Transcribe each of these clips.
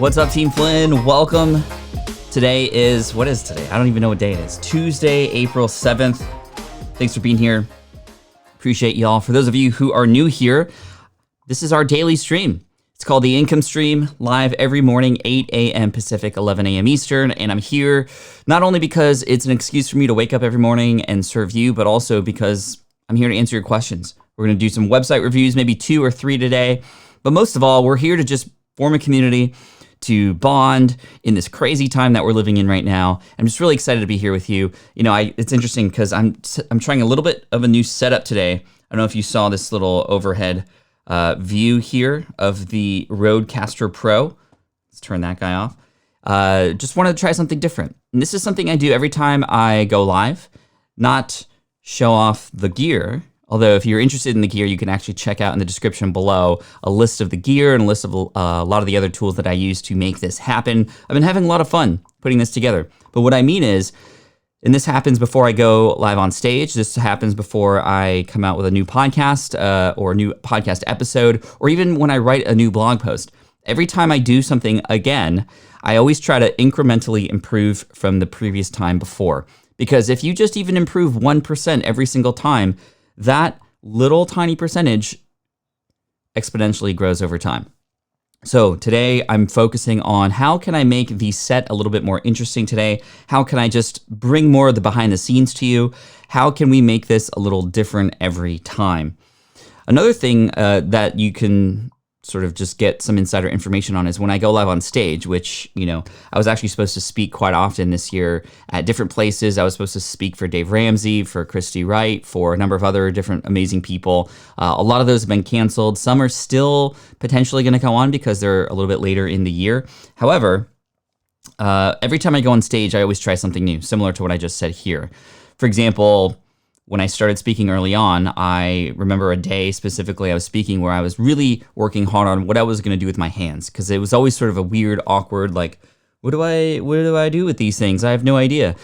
What's up, Team Flynn? Welcome. Today is, what is today? I don't even know what day it is. Tuesday, April 7th. Thanks for being here. Appreciate y'all. For those of you who are new here, this is our daily stream. It's called the Income Stream, live every morning, 8 a.m. Pacific, 11 a.m. Eastern. And I'm here not only because it's an excuse for me to wake up every morning and serve you, but also because I'm here to answer your questions. We're going to do some website reviews, maybe 2 or 3 today. But most of all, we're here to just form a community, to bond in this crazy time that we're living in right now. I'm just really excited to be here with you. You know, it's interesting because I'm trying a little bit of a new setup today. I don't know if you saw this little overhead view here of the Rodecaster Pro. Let's turn that guy off. Just wanted to try something different. And this is something I do every time I go live, not show off the gear. Although if you're interested in the gear, you can actually check out in the description below a list of the gear and a list of a lot of the other tools that I use to make this happen. I've been having a lot of fun putting this together. But what I mean is, and this happens before I go live on stage, this happens before I come out with a new podcast or a new podcast episode, or even when I write a new blog post. Every time I do something again, I always try to incrementally improve from the previous time before. Because if you just even improve 1% every single time, that little tiny percentage exponentially grows over time. So today I'm focusing on how can I make the set a little bit more interesting today? How can I just bring more of the behind the scenes to you? How can we make this a little different every time? Another thing that you can sort of just get some insider information on is when I go live on stage, which, you know, I was actually supposed to speak quite often this year at different places. I was supposed to speak for Dave Ramsey, for Christy Wright, for a number of other different amazing people. A lot of those have been canceled. Some are still potentially going to go on because they're a little bit later in the year. However, every time I go on stage, I always try something new, similar to what I just said here. For example, when I started speaking early on, I remember a day specifically I was speaking where I was really working hard on what I was going to do with my hands, because it was always sort of a weird, awkward, like, what do I do with these things? I have no idea.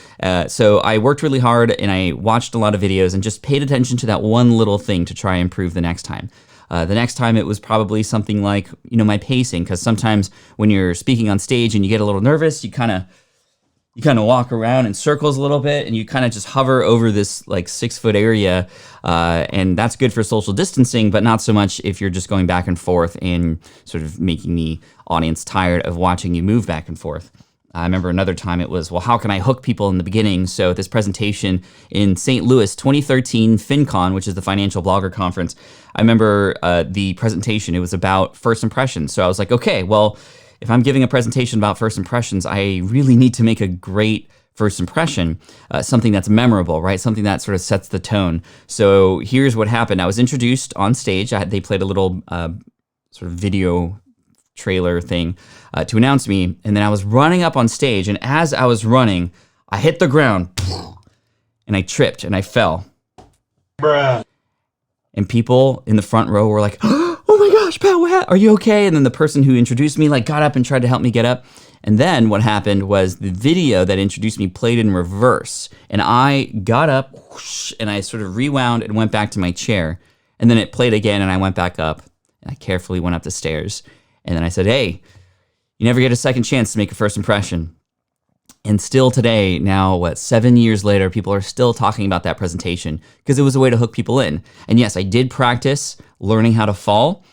So I worked really hard and I watched a lot of videos and just paid attention to that one little thing to try and improve the next time. The next time it was probably something like, you know, my pacing, because sometimes when you're speaking on stage and you get a little nervous, you kind of walk around in circles a little bit and you kind of just hover over this like 6-foot area. And that's good for social distancing, but not so much if you're just going back and forth and sort of making the audience tired of watching you move back and forth. I remember another time it was, well, how can I hook people in the beginning? So at this presentation in St. Louis, 2013 FinCon, which is the Financial Blogger Conference, I remember the presentation, it was about first impressions. So I was like, okay, well, if I'm giving a presentation about first impressions, I really need to make a great first impression, something that's memorable, right? Something that sort of sets the tone. So here's what happened. I was introduced on stage. They played a little sort of video trailer thing to announce me. And then I was running up on stage. And as I was running, I hit the ground and I tripped and I fell. Bruh. And people in the front row were like, oh my gosh, Pat, are you okay? And then the person who introduced me like got up and tried to help me get up. And then what happened was the video that introduced me played in reverse. And I got up whoosh, and I sort of rewound and went back to my chair. And then it played again and I went back up. And I carefully went up the stairs. And then I said, hey, you never get a second chance to make a first impression. And still today, now 7 years later, people are still talking about that presentation because it was a way to hook people in. And yes, I did practice learning how to fall.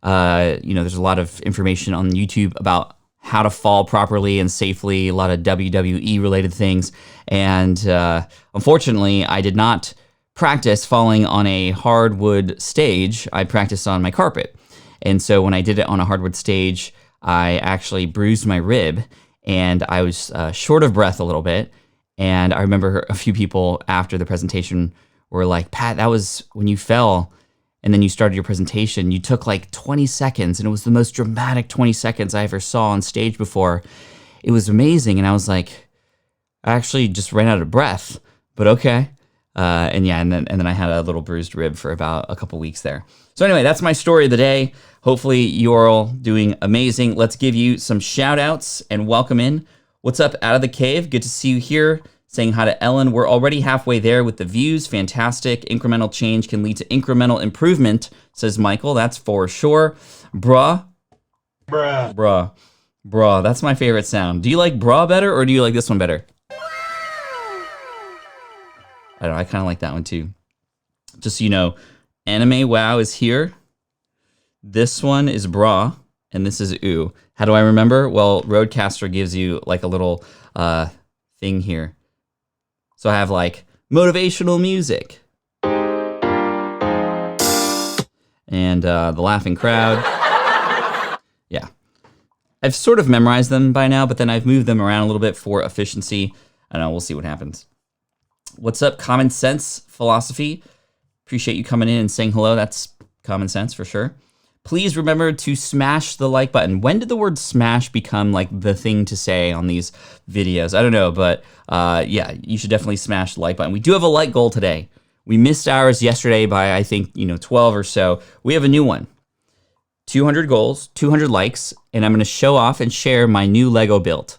You know, there's a lot of information on YouTube about how to fall properly and safely, a lot of WWE related things. And unfortunately, I did not practice falling on a hardwood stage. I practiced on my carpet. And so when I did it on a hardwood stage, I actually bruised my rib. And I was short of breath a little bit. And I remember a few people after the presentation were like, Pat, that was when you fell and then you started your presentation. You took like 20 seconds and it was the most dramatic 20 seconds I ever saw on stage before. It was amazing. And I was like, I actually just ran out of breath, but okay. And then I had a little bruised rib for about a couple weeks there. So anyway, that's my story of the day. Hopefully you're all doing amazing. Let's give you some shout outs and welcome in. What's up, Out of the Cave? Good to see you here. Saying hi to Ellen. We're already halfway there with the views. Fantastic. Incremental change can lead to incremental improvement, says Michael. That's for sure. Bruh. Bra, that's my favorite sound. Do you like bra better or do you like this one better? I don't know, I kind of like that one too. Just so you know, Anime Wow is here. This one is bra, and this is ooh. How do I remember? Well, Rodecaster gives you like a little thing here. So I have like motivational music. And the laughing crowd. Yeah. I've sort of memorized them by now, but then I've moved them around a little bit for efficiency. I don't know, we'll see what happens. What's up, Common Sense Philosophy? Appreciate you coming in and saying hello. That's common sense for sure. Please remember to smash the like button. When did the word smash become like the thing to say on these videos? I don't know, but yeah, you should definitely smash the like button. We do have a like goal today. We missed ours yesterday by, I think, 12 or so. We have a new one. 200 goals, 200 likes, and I'm going to show off and share my new Lego build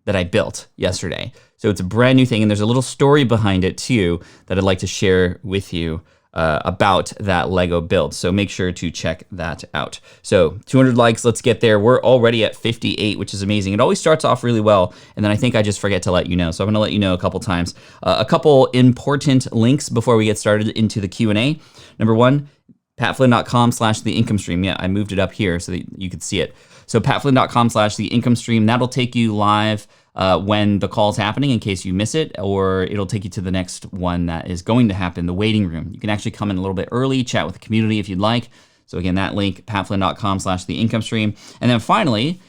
that I built yesterday. So it's a brand new thing, and there's a little story behind it too that I'd like to share with you about that Lego build. So make sure to check that out. So 200 likes, let's get there. We're already at 58, which is amazing. It always starts off really well, and then I think I just forget to let you know. So I'm gonna let you know a couple times. A couple important links before we get started into the Q&A. Number one, patflynn.com/theincomestream. Yeah, I moved it up here so that you could see it. So patflynn.com/theincomestream, that'll take you live when the call's happening in case you miss it, or it'll take you to the next one that is going to happen, the waiting room. You can actually come in a little bit early, chat with the community if you'd like. So again, that link, patflynn.com/theincomestream. And then finally,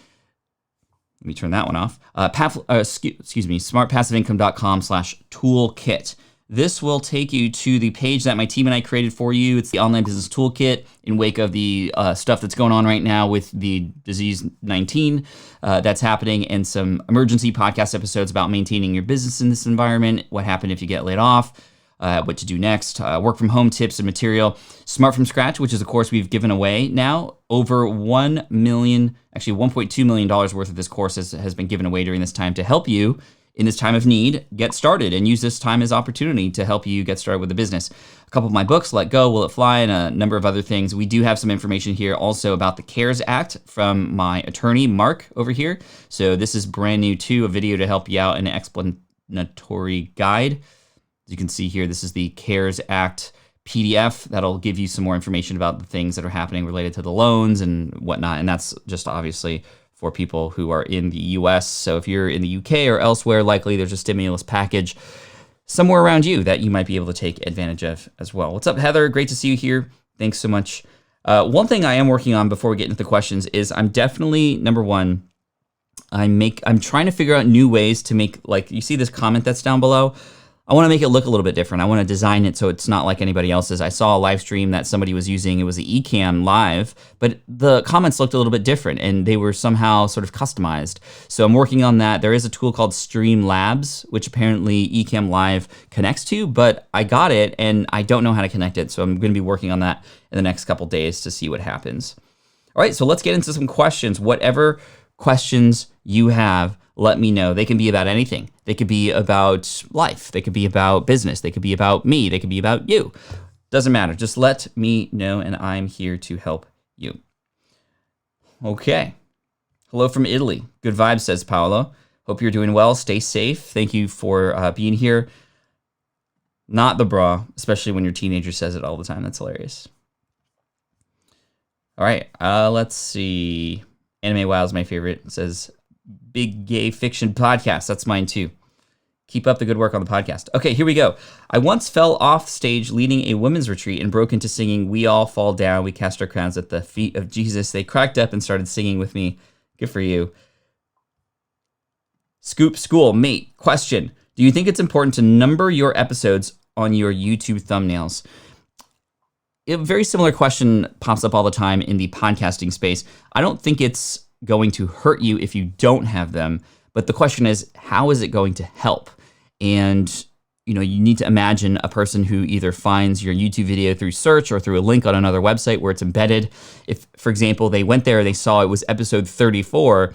let me turn that one off, smartpassiveincome.com/toolkit. This will take you to the page that my team and I created for you. It's the online business toolkit in wake of the stuff that's going on right now with the disease 19 that's happening, and some emergency podcast episodes about maintaining your business in this environment, what happened if you get laid off, what to do next, work from home tips and material. Smart from Scratch, which is a course we've given away now. Over $1 million, actually $1.2 million worth of this course has been given away during this time to help you in this time of need, get started and use this time as opportunity to help you get started with the business. A couple of my books, Let Go, Will It Fly, and a number of other things. We do have some information here also about the CARES Act from my attorney, Mark, over here. So this is brand new too, a video to help you out, an explanatory guide. As you can see here, this is the CARES Act PDF that'll give you some more information about the things that are happening related to the loans and whatnot. And that's just obviously for people who are in the US. So if you're in the UK or elsewhere, likely there's a stimulus package somewhere around you that you might be able to take advantage of as well. What's up, Heather? Great to see you here. Thanks so much. One thing I am working on before we get into the questions is I'm definitely, number one, I'm trying to figure out new ways to make, like, you see this comment that's down below? I want to make it look a little bit different. I want to design it so it's not like anybody else's. I saw a live stream that somebody was using. It was the Ecamm Live, but the comments looked a little bit different and they were somehow sort of customized. So I'm working on that. There is a tool called Streamlabs, which apparently Ecamm Live connects to, but I got it and I don't know how to connect it. So I'm going to be working on that in the next couple days to see what happens. All right, so let's get into some questions. Whatever questions you have, let me know. They can be about anything. They could be about life. They could be about business. They could be about me. They could be about you. Doesn't matter. Just let me know, and I'm here to help you. Okay. Hello from Italy. Good vibes, says Paolo. Hope you're doing well. Stay safe. Thank you for being here. Not the bra, especially when your teenager says it all the time. That's hilarious. All right. Let's see. Anime Wow is my favorite. It says Big Gay Fiction Podcast. That's mine too. Keep up the good work on the podcast. Okay, here we go. I once fell off stage leading a women's retreat and broke into singing We All Fall Down, We Cast Our Crowns at the Feet of Jesus. They cracked up and started singing with me. Good for you. Scoop School, mate, question. Do you think it's important to number your episodes on your YouTube thumbnails? A very similar question pops up all the time in the podcasting space. I don't think it's going to hurt you if you don't have them, but the question is, how is it going to help? And you need to imagine a person who either finds your YouTube video through search or through a link on another website where it's embedded. If, for example, they went there, they saw it was episode 34,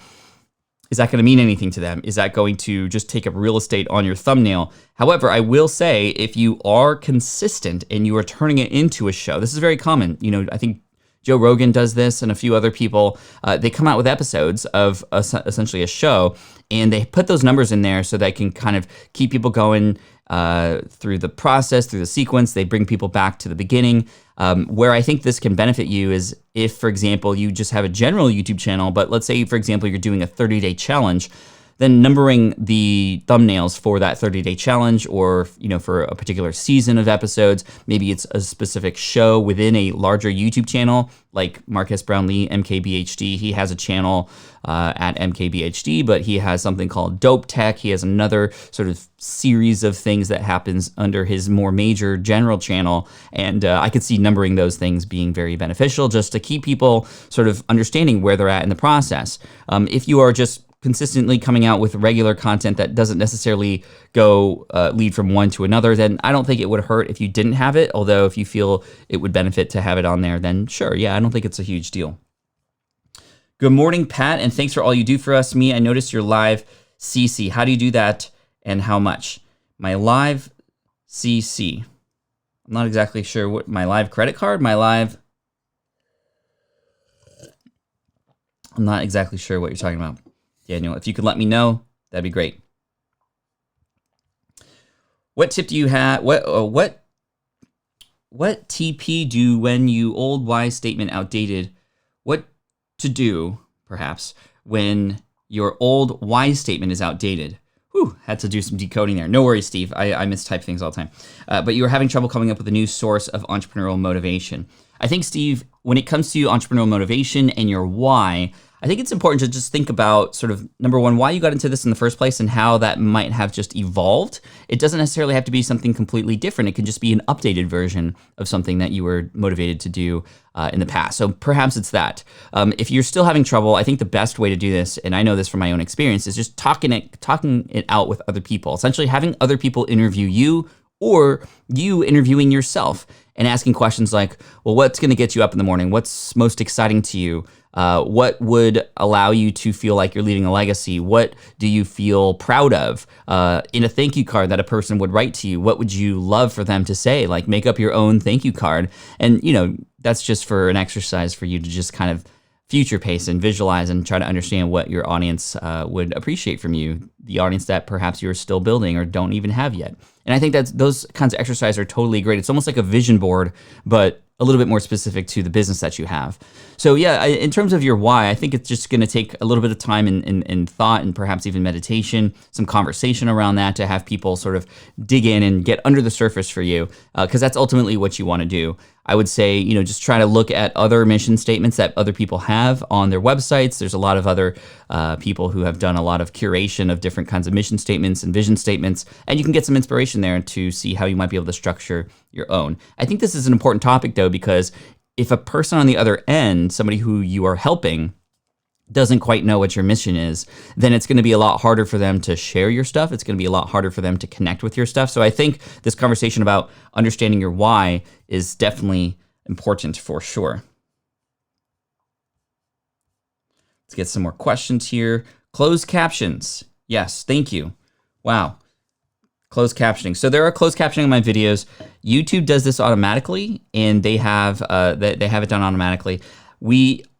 is that going to mean anything to them? Is that going to just take up real estate on your thumbnail? However, I will say, if you are consistent and you are turning it into a show, this is very common. I think Joe Rogan does this, and a few other people. They come out with episodes of essentially a show, and they put those numbers in there so they can kind of keep people going through the process, through the sequence. They bring people back to the beginning. Where I think this can benefit you is if, for example, you just have a general YouTube channel, but let's say, for example, you're doing a 30-day challenge, then numbering the thumbnails for that 30-day challenge, or for a particular season of episodes, maybe it's a specific show within a larger YouTube channel, like Marques Brownlee, MKBHD. He has a channel at MKBHD, but he has something called Dope Tech. He has another sort of series of things that happens under his more major general channel, and I could see numbering those things being very beneficial just to keep people sort of understanding where they're at in the process. If you are just consistently coming out with regular content that doesn't necessarily go lead from one to another, then I don't think it would hurt if you didn't have it. Although if you feel it would benefit to have it on there, then sure, yeah, I don't think it's a huge deal. Good morning, Pat, and thanks for all you do for us. I noticed your live CC. How do you do that, and how much? My live CC. I'm not exactly sure what my live credit card, I'm not exactly sure what you're talking about. Daniel, if you could let me know, that'd be great. What tip do you have? What TP do when you old why statement outdated? What to do, perhaps, when your old why statement is outdated? Whew, had to do some decoding there. No worries, Steve. I mistype things all the time. But you were having trouble coming up with a new source of entrepreneurial motivation. I think, Steve, when it comes to entrepreneurial motivation and your why, I think it's important to just think about sort of, number one, why you got into this in the first place and how that might have just evolved. It doesn't necessarily have to be something completely different. It can just be an updated version of something that you were motivated to do in the past. So perhaps it's that. If you're still having trouble, I think the best way to do this, and I know this from my own experience, is just talking it out with other people. Essentially having other people interview you, or you interviewing yourself and asking questions like, well, what's going to get you up in the morning? What's most exciting to you? What would allow you to feel like you're leaving a legacy? What do you feel proud of? In a thank you card that a person would write to you, what would you love for them to say? Like, make up your own thank you card. And, that's just for an exercise for you to just kind of future pace and visualize and try to understand what your audience would appreciate from you, the audience that perhaps you're still building or don't even have yet. And I think that those kinds of exercises are totally great. It's almost like a vision board, but a little bit more specific to the business that you have. So yeah, in terms of your why, I think it's just going to take a little bit of time and thought, and perhaps even meditation, some conversation around that to have people sort of dig in and get under the surface for you, because that's ultimately what you want to do. I would say, just try to look at other mission statements that other people have on their websites. There's a lot of other people who have done a lot of curation of different kinds of mission statements and vision statements, and you can get some inspiration there to see how you might be able to structure your own. I think this is an important topic, though, because if a person on the other end, somebody who you are helping, doesn't quite know what your mission is, then it's going to be a lot harder for them to share your stuff. It's going to be a lot harder for them to connect with your stuff. So I think this conversation about understanding your why is definitely important for sure. Let's get some more questions here. Closed captions. Yes, thank you. Wow. Closed captioning. So there are closed captioning on my videos. YouTube does this automatically, and they have it done automatically.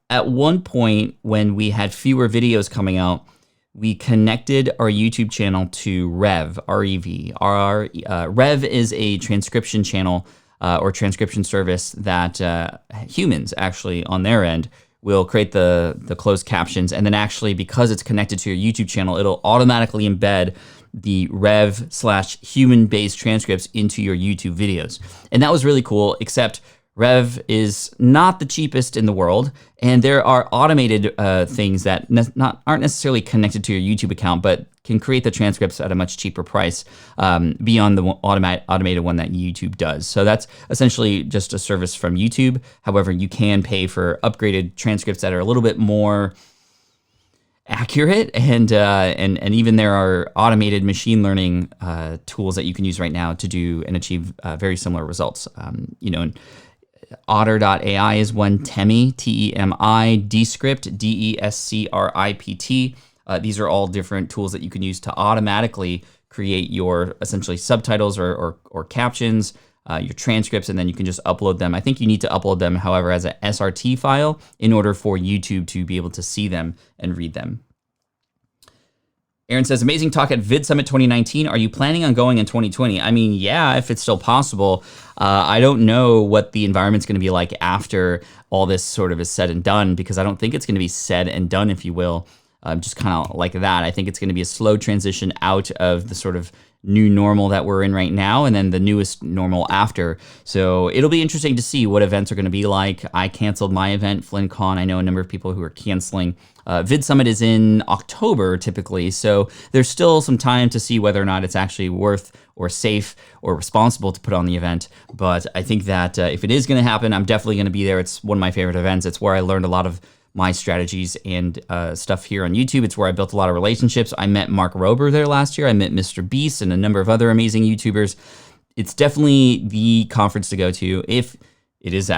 At one point, when we had fewer videos coming out, we connected our YouTube channel to Rev, R-E-V. Rev is a transcription channel or transcription service that humans actually on their end will create the closed captions. And then actually, because it's connected to your YouTube channel, it'll automatically embed the Rev/human-based transcripts into your YouTube videos. And that was really cool, except Rev is not the cheapest in the world, and there are automated things that aren't necessarily connected to your YouTube account, but can create the transcripts at a much cheaper price beyond the automated one that YouTube does. So that's essentially just a service from YouTube. However, you can pay for upgraded transcripts that are a little bit more accurate, and even there are automated machine learning tools that you can use right now to do and achieve very similar results. And Otter.ai is one, Temi, T-E-M-I, Descript, D-E-S-C-R-I-P-T. These are all different tools that you can use to automatically create your essentially subtitles or captions your transcripts, and then you can just upload them. I think you need to upload them, however, as a SRT file in order for YouTube to be able to see them and read them. Aaron says, amazing talk at Vidsummit 2019. Are you planning on going in 2020? I mean, yeah, if it's still possible. I don't know what the environment's going to be like after all this sort of is said and done, because I don't think it's going to be said and done, if you will, just kind of like that. I think it's going to be a slow transition out of the sort of new normal that we're in right now, and then the newest normal after. So it'll be interesting to see what events are going to be like. I canceled my event, FlynnCon. I know a number of people who are canceling. VidSummit is in October typically, so there's still some time to see whether or not it's actually worth or safe or responsible to put on the event. But I think that if it is going to happen, I'm definitely going to be there. It's one of my favorite events. It's where I learned a lot of my strategies and stuff here on YouTube. It's where I built a lot of relationships. I met Mark Rober there last year. I met Mr. Beast and a number of other amazing YouTubers. It's definitely the conference to go to if it is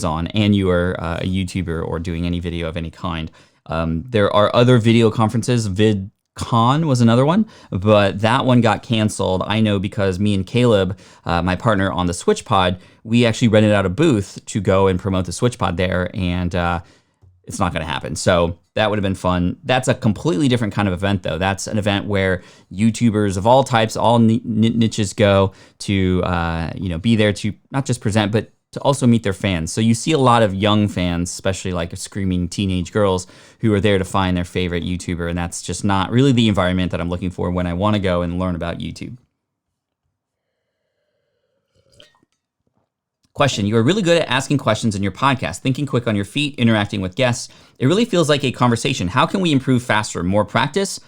on, and you are a YouTuber or doing any video of any kind. There are other video conferences. VidCon was another one, but that one got canceled. I know because me and Caleb, my partner on the SwitchPod, we actually rented out a booth to go and promote the SwitchPod there, and it's not going to happen. So that would have been fun. That's a completely different kind of event, though. That's an event where YouTubers of all types, all niches go to, be there to not just present, but to also meet their fans. So you see a lot of young fans, especially like screaming teenage girls, who are there to find their favorite YouTuber. And that's just not really the environment that I'm looking for when I want to go and learn about YouTube. Question, you are really good at asking questions in your podcast, thinking quick on your feet, interacting with guests. It really feels like a conversation. How can we improve faster? More practice?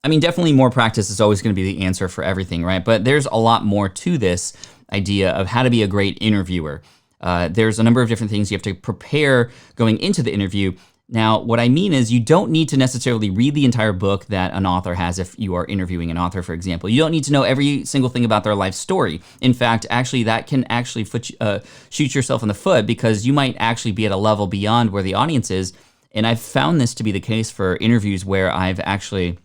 I mean, definitely more practice is always going to be the answer for everything, right? But there's a lot more to this idea of how to be a great interviewer. There's a number of different things you have to prepare going into the interview. Now, what I mean is you don't need to necessarily read the entire book that an author has if you are interviewing an author, for example. You don't need to know every single thing about their life story. In fact, actually, that can actually shoot yourself in the foot, because you might actually be at a level beyond where the audience is. And I've found this to be the case for interviews where I've actually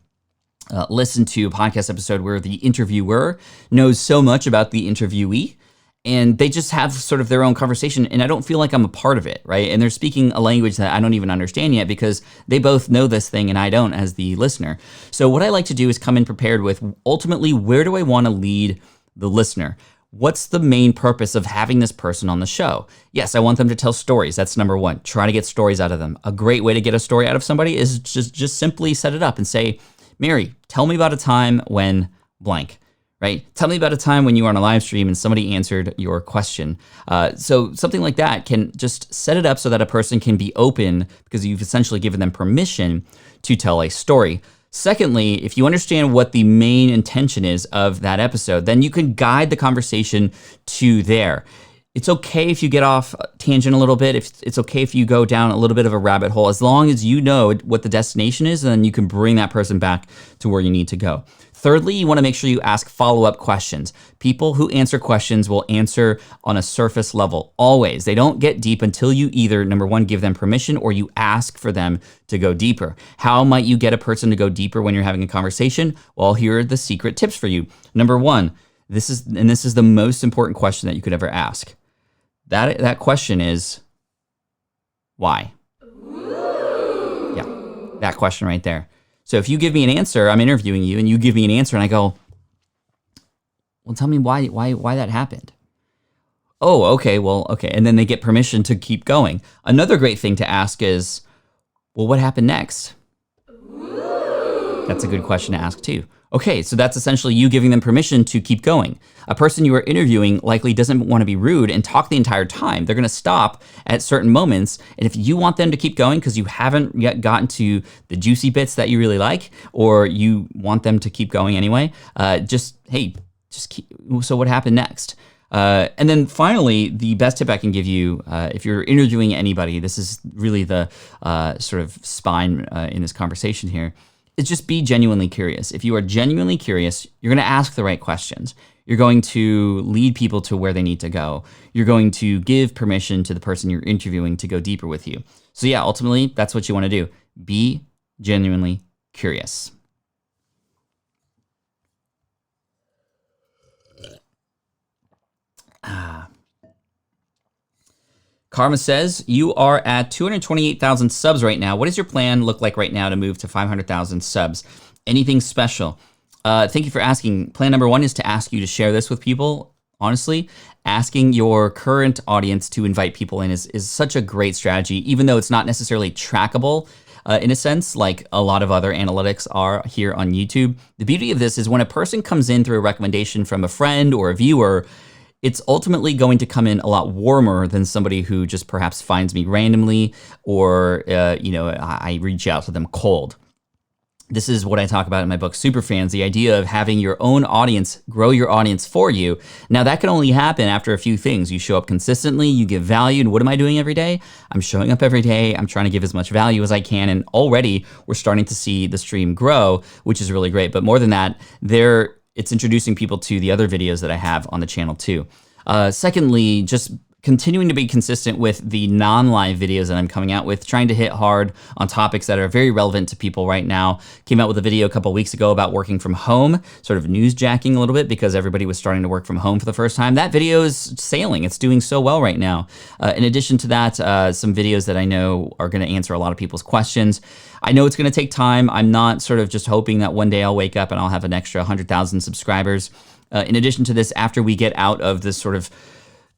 listened to a podcast episode where the interviewer knows so much about the interviewee, and they just have sort of their own conversation, and I don't feel like I'm a part of it, right? And they're speaking a language that I don't even understand yet, because they both know this thing and I don't as the listener. So what I like to do is come in prepared with, ultimately, where do I want to lead the listener? What's the main purpose of having this person on the show? Yes, I want them to tell stories. That's number one. Try to get stories out of them. A great way to get a story out of somebody is just simply set it up and say, Mary, tell me about a time when blank. Right? Tell me about a time when you were on a live stream and somebody answered your question. So something like that can just set it up so that a person can be open, because you've essentially given them permission to tell a story. Secondly, if you understand what the main intention is of that episode, then you can guide the conversation to there. It's okay if you get off tangent a little bit. It's okay if you go down a little bit of a rabbit hole, as long as you know what the destination is, and then you can bring that person back to where you need to go. Thirdly, you want to make sure you ask follow-up questions. People who answer questions will answer on a surface level, always. They don't get deep until you either, number one, give them permission, or you ask for them to go deeper. How might you get a person to go deeper when you're having a conversation? Well, here are the secret tips for you. Number one, this is the most important question that you could ever ask. That question is, why? Yeah, that question right there. So if you give me an answer, I'm interviewing you, and you give me an answer, and I go, well, tell me why that happened. Oh, okay, well, okay. And then they get permission to keep going. Another great thing to ask is, well, what happened next? That's a good question to ask too. Okay, so that's essentially you giving them permission to keep going. A person you are interviewing likely doesn't want to be rude and talk the entire time. They're going to stop at certain moments, and if you want them to keep going because you haven't yet gotten to the juicy bits that you really like, or you want them to keep going anyway, just keep. So what happened next? And then finally, the best tip I can give you, if you're interviewing anybody, this is really the sort of spine in this conversation here, is just be genuinely curious. If you are genuinely curious, you're going to ask the right questions. You're going to lead people to where they need to go. You're going to give permission to the person you're interviewing to go deeper with you. So yeah, ultimately, that's what you want to do. Be genuinely curious. Karma says, you are at 228,000 subs right now. What does your plan look like right now to move to 500,000 subs? Anything special? Thank you for asking. Plan number one is to ask you to share this with people. Honestly, asking your current audience to invite people in is such a great strategy, even though it's not necessarily trackable in a sense, like a lot of other analytics are here on YouTube. The beauty of this is when a person comes in through a recommendation from a friend or a viewer, it's ultimately going to come in a lot warmer than somebody who just perhaps finds me randomly or, I reach out to them cold. This is what I talk about in my book, Superfans, the idea of having your own audience grow your audience for you. Now, that can only happen after a few things. You show up consistently, you give value, and what am I doing every day? I'm showing up every day. I'm trying to give as much value as I can, and already we're starting to see the stream grow, which is really great. But more than that, it's introducing people to the other videos that I have on the channel too. Secondly, just continuing to be consistent with the non-live videos that I'm coming out with, trying to hit hard on topics that are very relevant to people right now. Came out with a video a couple weeks ago about working from home, sort of newsjacking a little bit because everybody was starting to work from home for the first time. That video is sailing. It's doing so well right now. In addition to that, some videos that I know are going to answer a lot of people's questions. I know it's going to take time. I'm not sort of just hoping that one day I'll wake up and I'll have an extra 100,000 subscribers. In addition to this, after we get out of this sort of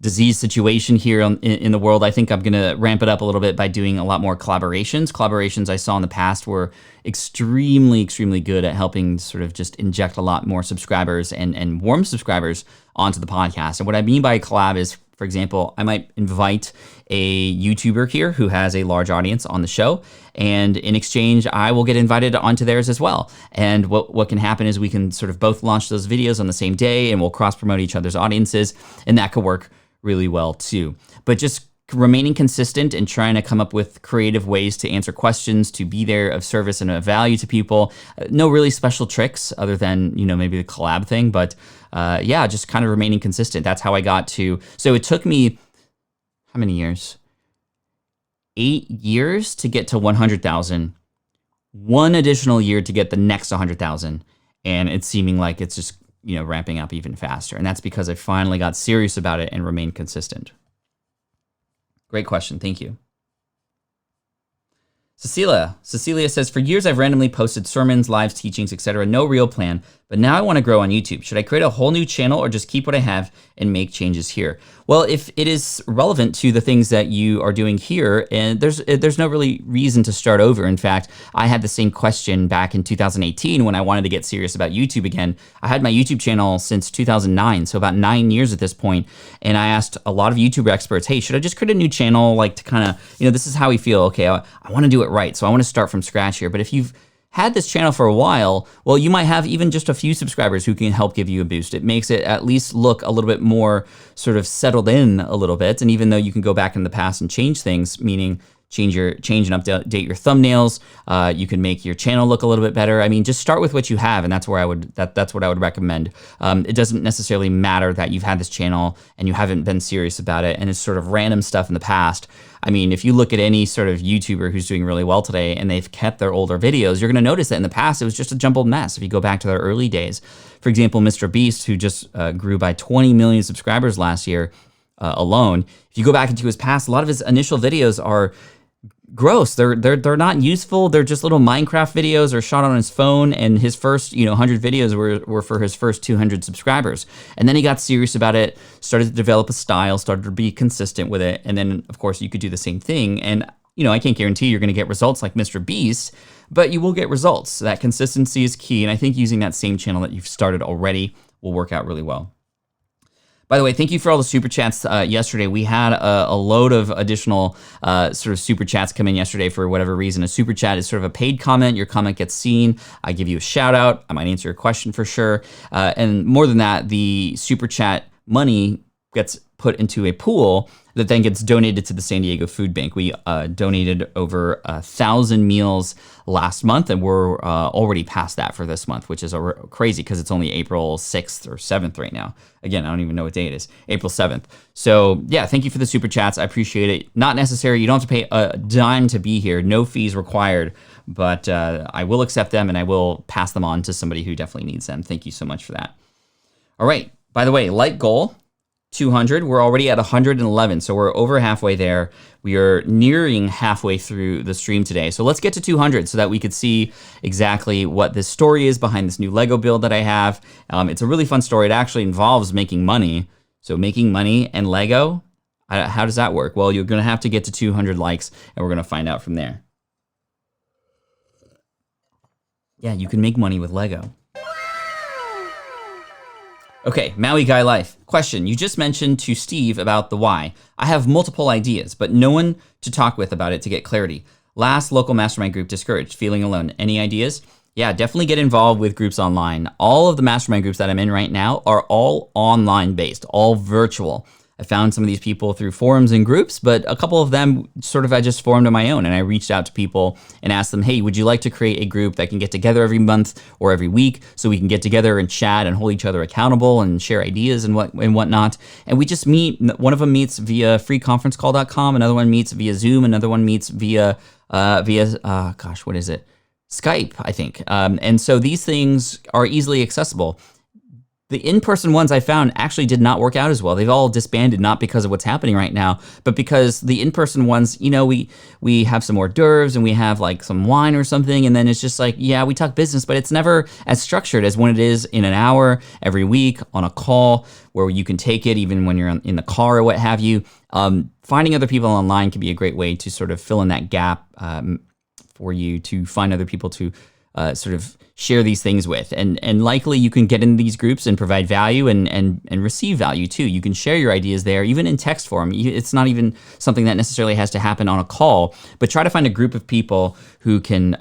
disease situation here in the world, I think I'm going to ramp it up a little bit by doing a lot more collaborations. Collaborations I saw in the past were extremely, extremely good at helping sort of just inject a lot more subscribers and warm subscribers onto the podcast. And what I mean by collab is, for example, I might invite a YouTuber here who has a large audience on the show, and in exchange, I will get invited onto theirs as well. And what can happen is we can sort of both launch those videos on the same day, and we'll cross-promote each other's audiences, and that could work really well too. But just remaining consistent and trying to come up with creative ways to answer questions, to be there of service and of value to people. No really special tricks other than, maybe the collab thing, but just kind of remaining consistent. That's how I got to, so it took me, how many years? 8 years to get to 100,000, 1 additional year to get the next 100,000. And it's seeming like it's just, ramping up even faster. And that's because I finally got serious about it and remained consistent. Great question. Thank you. Cecilia says, for years I've randomly posted sermons, lives, teachings, etc. No real plan, but now I want to grow on YouTube. Should I create a whole new channel or just keep what I have and make changes here? Well, if it is relevant to the things that you are doing here, and there's no really reason to start over. In fact, I had the same question back in 2018 when I wanted to get serious about YouTube again. I had my YouTube channel since 2009, so about 9 years at this point, and I asked a lot of YouTube experts, hey, should I just create a new channel, like to kind of, this is how we feel. Okay, I want to do it right, so I want to start from scratch here. But if you've had this channel for a while, well, you might have even just a few subscribers who can help give you a boost. It makes it at least look a little bit more sort of settled in a little bit. And even though you can go back in the past and change things, meaning change and update your thumbnails, you can make your channel look a little bit better. I mean, just start with what you have, and that's where that's what I would recommend. It doesn't necessarily matter that you've had this channel and you haven't been serious about it, and it's sort of random stuff in the past. I mean, if you look at any sort of YouTuber who's doing really well today and they've kept their older videos, you're going to notice that in the past it was just a jumbled mess. If you go back to their early days, for example, Mr. Beast, who just grew by 20 million subscribers last year alone. If you go back into his past, a lot of his initial videos are gross. They're not useful. They're just little Minecraft videos or shot on his phone. And his first 100 videos were for his first 200 subscribers. And then he got serious about it, started to develop a style, started to be consistent with it. And then of course you could do the same thing. And I can't guarantee you're going to get results like Mr. Beast, but you will get results. So that consistency is key. And I think using that same channel that you've started already will work out really well. By the way, thank you for all the super chats yesterday. We had a load of additional sort of super chats come in yesterday for whatever reason. A super chat is sort of a paid comment. Your comment gets seen. I give you a shout out. I might answer your question for sure. And more than that, the super chat money gets put into a pool that then gets donated to the San Diego Food Bank. We donated over 1,000 meals last month, and we're already past that for this month, which is crazy because it's only April 6th or 7th right now. Again, I don't even know what day it is, April 7th. So yeah, thank you for the super chats. I appreciate it. Not necessary. You don't have to pay a dime to be here. No fees required, but I will accept them and I will pass them on to somebody who definitely needs them. Thank you so much for that. All right. By the way, like goal. 200. We're already at 111, so we're over halfway there. We are nearing halfway through the stream today. So let's get to 200 so that we could see exactly what this story is behind this new Lego build that I have. It's a really fun story. It actually involves making money. So making money and Lego, how does that work? Well, you're going to have to get to 200 likes, and we're going to find out from there. Yeah, you can make money with Lego. Okay, Maui Guy Life. Question, you just mentioned to Steve about the why. I have multiple ideas, but no one to talk with about it to get clarity. Last local mastermind group discouraged, feeling alone. Any ideas? Yeah, definitely get involved with groups online. All of the mastermind groups that I'm in right now are all online based, all virtual. I found some of these people through forums and groups, but a couple of them sort of I just formed on my own, and I reached out to people and asked them, hey, would you like to create a group that can get together every month or every week so we can get together and chat and hold each other accountable and share ideas and whatnot. And we just meet. One of them meets via freeconferencecall.com, another one meets via Zoom, another one meets via what is it? Skype, I think. And so these things are easily accessible. The in-person ones I found actually did not work out as well. They've all disbanded, not because of what's happening right now, but because the in-person ones, you know, we have some hors d'oeuvres and we have like some wine or something, and then it's just like, yeah, we talk business, but it's never as structured as when it is in an hour every week on a call where you can take it even when you're in the car or what have you. Finding other people online can be a great way to sort of fill in that gap for you to find other people to sort of share these things with. And likely you can get in these groups and provide value and receive value too. You can share your ideas there, even in text form. It's not even something that necessarily has to happen on a call, but try to find a group of people who you can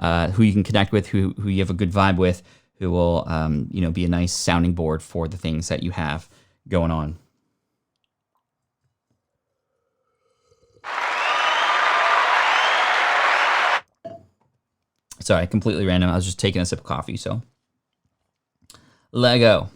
connect with, who you have a good vibe with, who will be a nice sounding board for the things that you have going on. Sorry, completely random. I was just taking a sip of coffee, so. Lego.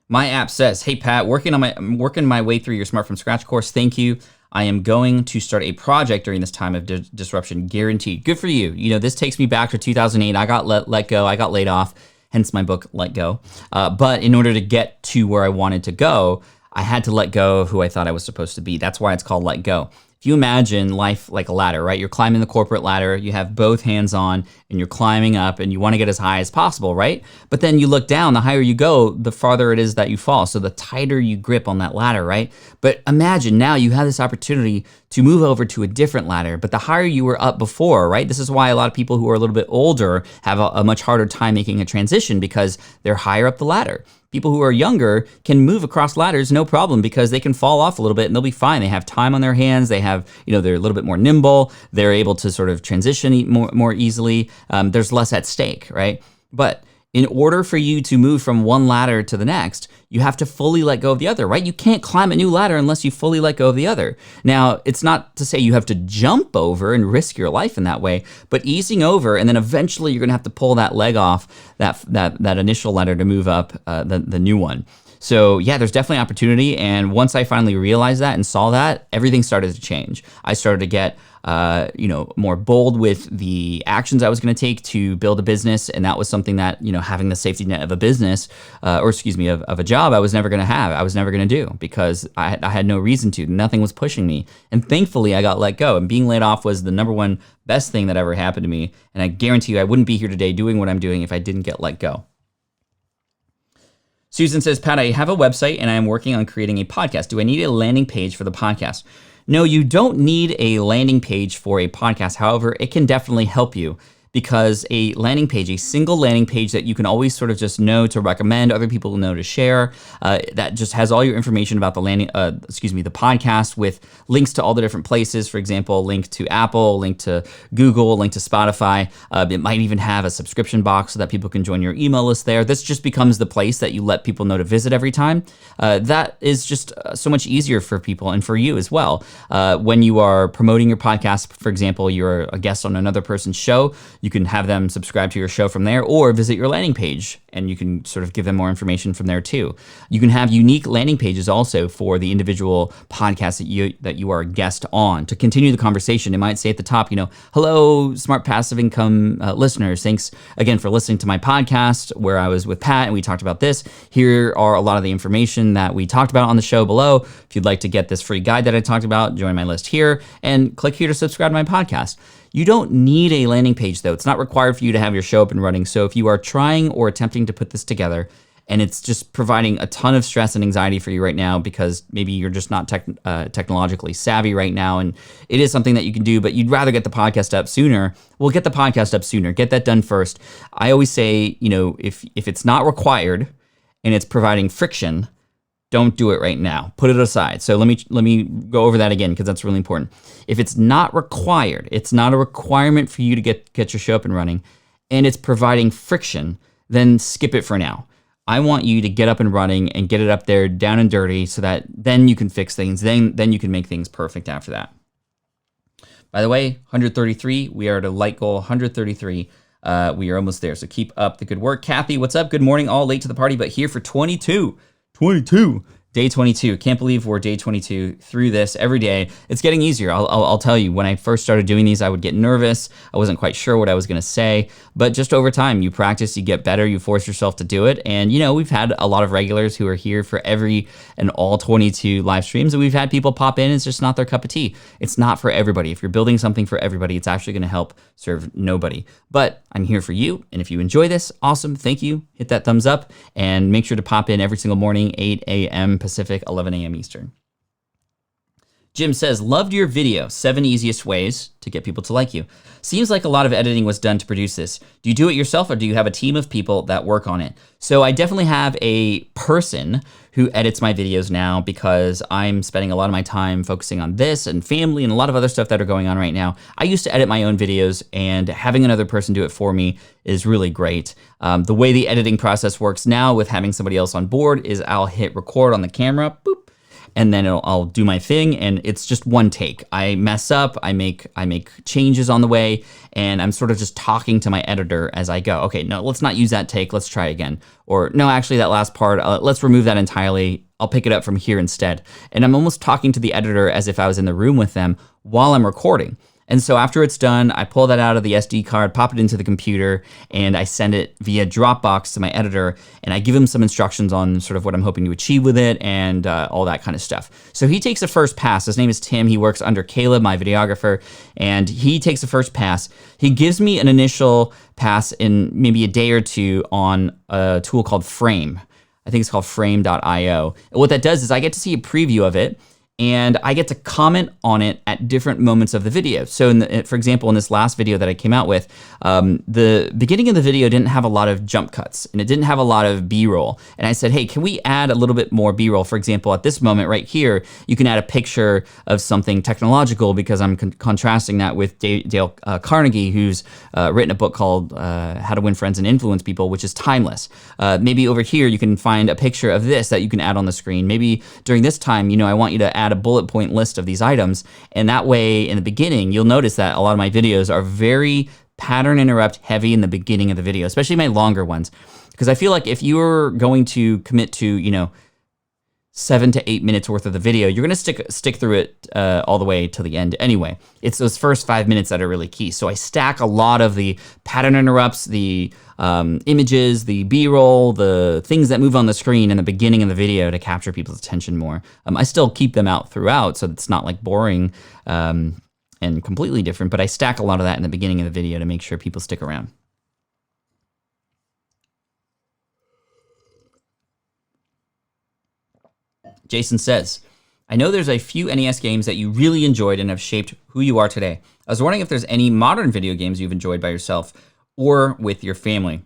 My app says, hey, Pat, I'm working my way through your Smart from Scratch course. Thank you. I am going to start a project during this time of disruption, guaranteed. Good for you. You know, this takes me back to 2008. I got let go. I got laid off, hence my book, Let Go. But in order to get to where I wanted to go, I had to let go of who I thought I was supposed to be. That's why it's called Let Go. If you imagine life like a ladder, right? You're climbing the corporate ladder, you have both hands on, and you're climbing up, and you want to get as high as possible, right? But then you look down, the higher you go, the farther it is that you fall. So the tighter you grip on that ladder, right? But imagine now you have this opportunity to move over to a different ladder, but the higher you were up before, right? This is why a lot of people who are a little bit older have a much harder time making a transition because they're higher up the ladder. People who are younger can move across ladders no problem because they can fall off a little bit and they'll be fine. They have time on their hands. They have, they're a little bit more nimble. They're able to sort of transition more easily. There's less at stake, right? But in order for you to move from one ladder to the next, you have to fully let go of the other, right? You can't climb a new ladder unless you fully let go of the other. Now, it's not to say you have to jump over and risk your life in that way, but easing over, and then eventually you're gonna have to pull that leg off that initial ladder to move up the new one. So yeah, there's definitely opportunity. And once I finally realized that and saw that, everything started to change. I started to get more bold with the actions I was going to take to build a business. And that was something that, having the safety net of a business, of a job, I was never going to have. I was never going to do because I had no reason to. Nothing was pushing me. And thankfully, I got let go. And being laid off was the number one best thing that ever happened to me. And I guarantee you, I wouldn't be here today doing what I'm doing if I didn't get let go. Susan says, Pat, I have a website and I am working on creating a podcast. Do I need a landing page for the podcast? No, you don't need a landing page for a podcast. However, it can definitely help you because a landing page, a single landing page that you can always sort of just know to recommend, other people know to share, that just has all your information about the the podcast with links to all the different places. For example, link to Apple, link to Google, link to Spotify. It might even have a subscription box so that people can join your email list there. This just becomes the place that you let people know to visit every time. That is just so much easier for people and for you as well. When you are promoting your podcast, for example, you're a guest on another person's show, You can have them subscribe to your show from there, or visit your landing page and you can sort of give them more information from there too. You can have unique landing pages also for the individual podcasts that you are a guest on to continue the conversation. It might say at the top, hello, smart passive income listeners. Thanks again for listening to my podcast where I was with Pat and we talked about this. Here are a lot of the information that we talked about on the show below. If you'd like to get this free guide that I talked about, join my list here and click here to subscribe to my podcast. You don't need a landing page though. It's not required for you to have your show up and running. So if you are trying or attempting to put this together and it's just providing a ton of stress and anxiety for you right now because maybe you're just not technologically savvy right now and it is something that you can do, but you'd rather get the podcast up sooner, well, get the podcast up sooner. Get that done first. I always say, if it's not required and it's providing friction, don't do it right now. Put it aside. So let me go over that again because that's really important. If it's not required, it's not a requirement for you to get your show up and running, and it's providing friction, then skip it for now. I want you to get up and running and get it up there down and dirty so that then you can fix things. Then you can make things perfect after that. By the way, 133, we are at a light goal, 133. We are almost there. So keep up the good work. Kathy, what's up? Good morning. All late to the party, but here for 22. Day 22. Can't believe we're day 22 through this every day. It's getting easier. I'll tell you, when I first started doing these, I would get nervous. I wasn't quite sure what I was going to say, but just over time, you practice, you get better, you force yourself to do it. And, we've had a lot of regulars who are here for every and all 22 live streams, and we've had people pop in. It's just not their cup of tea. It's not for everybody. If you're building something for everybody, it's actually going to help serve nobody. But I'm here for you. And if you enjoy this, awesome. Thank you. Hit that thumbs up and make sure to pop in every single morning, 8 a.m. Pacific, 11 a.m. Eastern. Jim says, loved your video, 7 easiest ways to get people to like you. Seems like a lot of editing was done to produce this. Do you do it yourself or do you have a team of people that work on it? So I definitely have a person who edits my videos now because I'm spending a lot of my time focusing on this and family and a lot of other stuff that are going on right now. I used to edit my own videos and having another person do it for me is really great. The way the editing process works now with having somebody else on board is I'll hit record on the camera, boop, and then I'll do my thing, and it's just one take. I mess up, I make changes on the way, and I'm sort of just talking to my editor as I go. Okay, no, let's not use that take, let's try again. Or no, actually that last part, let's remove that entirely. I'll pick it up from here instead. And I'm almost talking to the editor as if I was in the room with them while I'm recording. And so after it's done, I pull that out of the SD card, pop it into the computer, and I send it via Dropbox to my editor, and I give him some instructions on sort of what I'm hoping to achieve with it and all that kind of stuff. So he takes a first pass. His name is Tim. He works under Caleb, my videographer, and he takes a first pass. He gives me an initial pass in maybe a day or two on a tool called Frame. I think it's called frame.io. And what that does is I get to see a preview of it, and I get to comment on it at different moments of the video. So for example, in this last video that I came out with, the beginning of the video didn't have a lot of jump cuts and it didn't have a lot of B-roll. And I said, hey, can we add a little bit more B-roll? For example, at this moment right here, you can add a picture of something technological because I'm contrasting that with Dale Carnegie, who's written a book called How to Win Friends and Influence People, which is timeless. Maybe over here, you can find a picture of this that you can add on the screen. Maybe during this time, I want you to add a bullet point list of these items. And that way, in the beginning, you'll notice that a lot of my videos are very pattern interrupt heavy in the beginning of the video, especially my longer ones. Because I feel like if you're going to commit to, 7 to 8 minutes worth of the video, you're going to stick through it all the way till the end anyway. It's those first 5 minutes that are really key. So I stack a lot of the pattern interrupts, the images, the B-roll, the things that move on the screen in the beginning of the video to capture people's attention more. I still keep them out throughout, so it's not like boring and completely different, but I stack a lot of that in the beginning of the video to make sure people stick around. Jason says, I know there's a few NES games that you really enjoyed and have shaped who you are today. I was wondering if there's any modern video games you've enjoyed by yourself or with your family.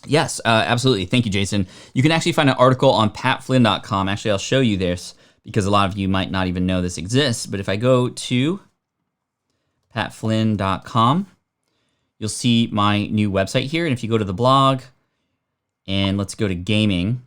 Yes, absolutely. Thank you, Jason. You can actually find an article on patflynn.com. Actually, I'll show you this because a lot of you might not even know this exists. But if I go to patflynn.com, you'll see my new website here. And if you go to the blog and let's go to gaming,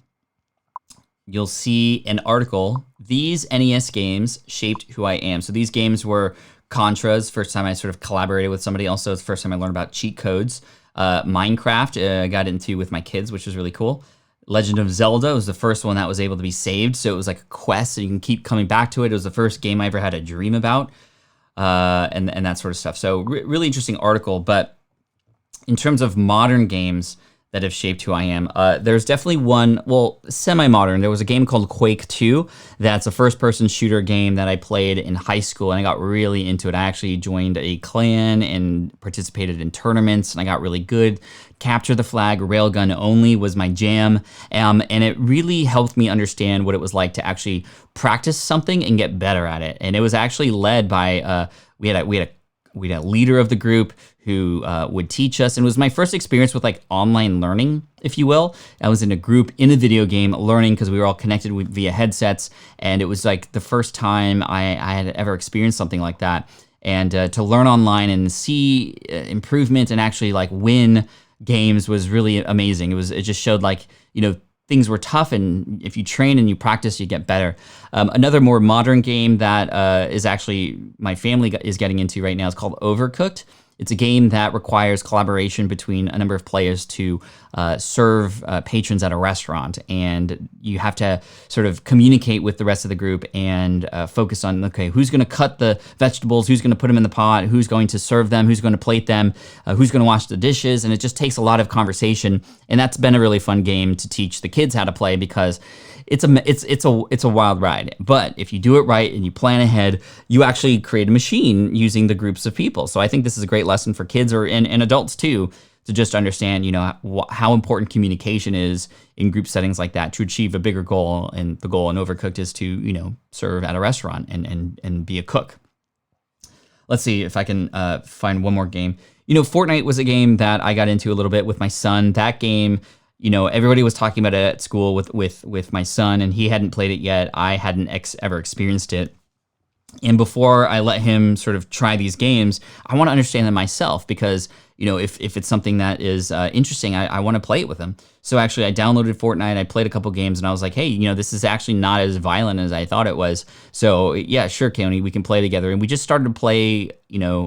you'll see an article, These NES Games Shaped Who I Am. So these games were Contras, first time I sort of collaborated with somebody. Also, it's the first time I learned about cheat codes. Minecraft, I got into with my kids, which was really cool. Legend of Zelda was the first one that was able to be saved. So it was like a quest, and you can keep coming back to it. It was the first game I ever had a dream about, and that sort of stuff. So really interesting article. But in terms of modern games that have shaped who I am, there's definitely one, well, semi-modern. There was a game called Quake 2. That's a first-person shooter game that I played in high school, and I got really into it. I actually joined a clan and participated in tournaments, and I got really good. Capture the flag, railgun only was my jam, and it really helped me understand what it was like to actually practice something and get better at it. And it was actually led by, we had a leader of the group who would teach us. And it was my first experience with like online learning, if you will. I was in a group in a video game learning because we were all connected via headsets. And it was like the first time I had ever experienced something like that. And to learn online and see improvement and actually like win games was really amazing. It just showed like, things were tough, and if you train and you practice, you get better. Another more modern game that is actually my family is getting into right now is called Overcooked. It's a game that requires collaboration between a number of players to serve patrons at a restaurant, and you have to sort of communicate with the rest of the group and focus on, okay, who's going to cut the vegetables, who's going to put them in the pot, who's going to serve them, who's going to plate them, who's going to wash the dishes, and it just takes a lot of conversation, and that's been a really fun game to teach the kids how to play because it's a wild ride. But if you do it right and you plan ahead, you actually create a machine using the groups of people. So I think this is a great lesson for kids and adults too, to just understand, how important communication is in group settings like that to achieve a bigger goal. And the goal in Overcooked is to, serve at a restaurant and be a cook. Let's see if I can find one more game. Fortnite was a game that I got into a little bit with my son. That game, everybody was talking about it at school with my son, and he hadn't played it yet. I hadn't ever experienced it. And before I let him sort of try these games, I want to understand them myself because, if it's something that is interesting, I want to play it with him. So actually I downloaded Fortnite, I played a couple games, and I was like, hey, this is actually not as violent as I thought it was. So yeah, sure, Keone, we can play together. And we just started to play,